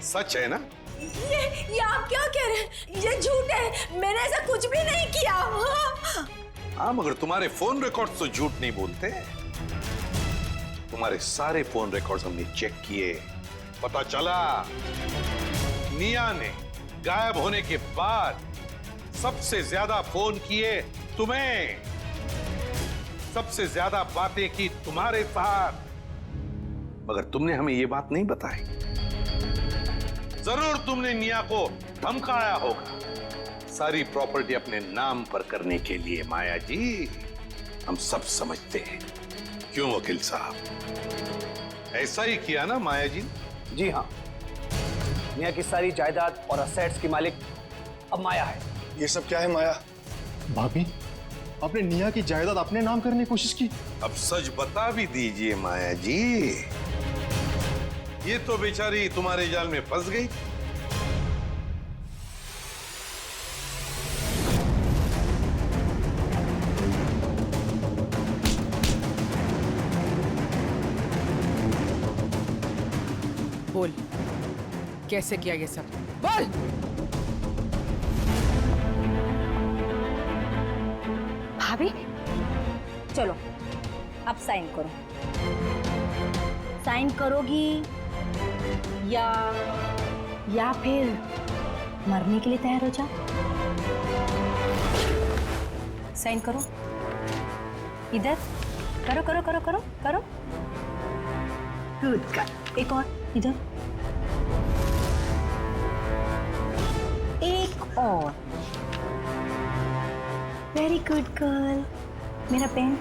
सच है ना? ये आप क्या कह रहे हैं? ये झूठ है, मैंने ऐसा कुछ भी नहीं किया। हाँ, मगर तुम्हारे फोन रिकॉर्ड्स तो झूठ नहीं बोलते। तुम्हारे सारे फोन रिकॉर्ड्स हमने चेक किए, पता चला निया ने गायब होने के बाद सबसे ज्यादा फोन किए तुम्हें, सबसे ज्यादा बातें की तुम्हारे साथ, मगर तुमने हमें ये बात नहीं बताई। जरूर तुमने निया को धमकाया होगा सारी प्रॉपर्टी अपने नाम पर करने के लिए। माया जी, हम सब समझते हैं। क्यों वकील साहब, ऐसा ही किया ना माया जी? जी हाँ, निया की सारी जायदाद और असेट्स की मालिक अब माया है। ये सब क्या है माया? भाभी, आपने निया की जायदाद अपने नाम करने की कोशिश की। अब सच बता भी दीजिए माया जी, ये तो बेचारी तुम्हारे जाल में फंस गई। बोल, कैसे किया ये सब? बोल। भाभी चलो अब साइन करो। साइन करोगी या फिर मरने के लिए तैयार हो जाओ? साइन करो, इधर करो करो करो करो करो। गुड गर्ल, एक और इधर, एक और। Very good girl. मेरा पेन।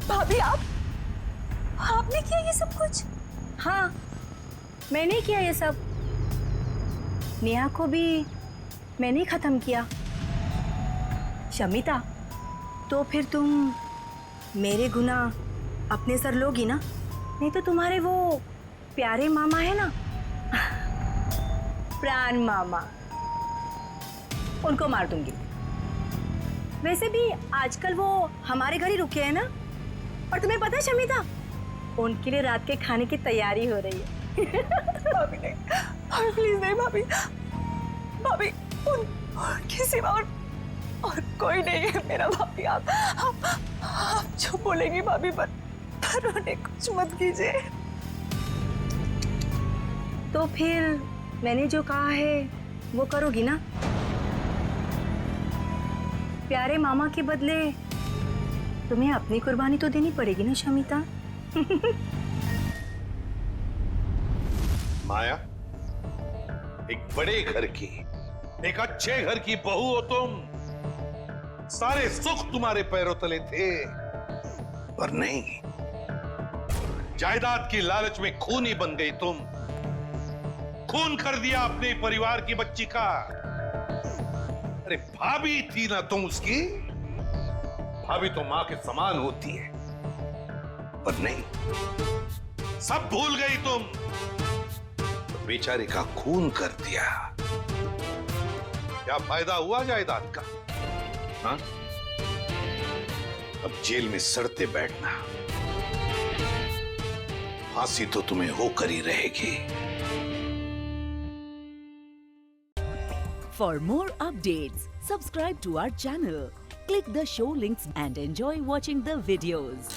भाभी आपने किया ये सब कुछ? हाँ, मैंने किया ये सब। नेहा को भी मैंने खत्म किया। शमिता, तो फिर तुम मेरे गुनाह अपने सर लोगी ना? नहीं तो तुम्हारे वो प्यारे मामा है ना, प्राण मामा, उनको मार दूंगी। वैसे भी आजकल वो हमारे घर ही रुके हैं ना। और तुम्हें पता है शमिता, उनके लिए रात के खाने की तैयारी हो रही है। भाभी नहीं, भाभी प्लीज नहीं भाभी, भाभी उन किसी और कोई नहीं है मेरा भाभी। आप जो बोलेंगी भाभी, पर उन्हें कुछ मत कीजिए। तो फिर मैंने जो कहा है वो करोगी ना? प्यारे मामा के बदले तुम्हें अपनी कुर्बानी तो देनी पड़ेगी ना शमिता। माया, एक बड़े घर की, एक अच्छे घर की बहू हो तुम। सारे सुख तुम्हारे पैरों तले थे, पर नहीं, जायदाद की लालच में खूनी बन गई तुम। खून कर दिया अपने परिवार की बच्ची का। अरे भाभी थी ना तुम उसकी, भाभी तो मां के समान होती है, पर नहीं, सब भूल गई तुम। तो बेचारे का खून कर दिया। क्या फायदा हुआ जायदाद का? हाँ? अब जेल में सड़ते बैठना, फांसी तो तुम्हें होकर ही रहेगी। For more updates, subscribe to our channel, click the show links and enjoy watching the videos.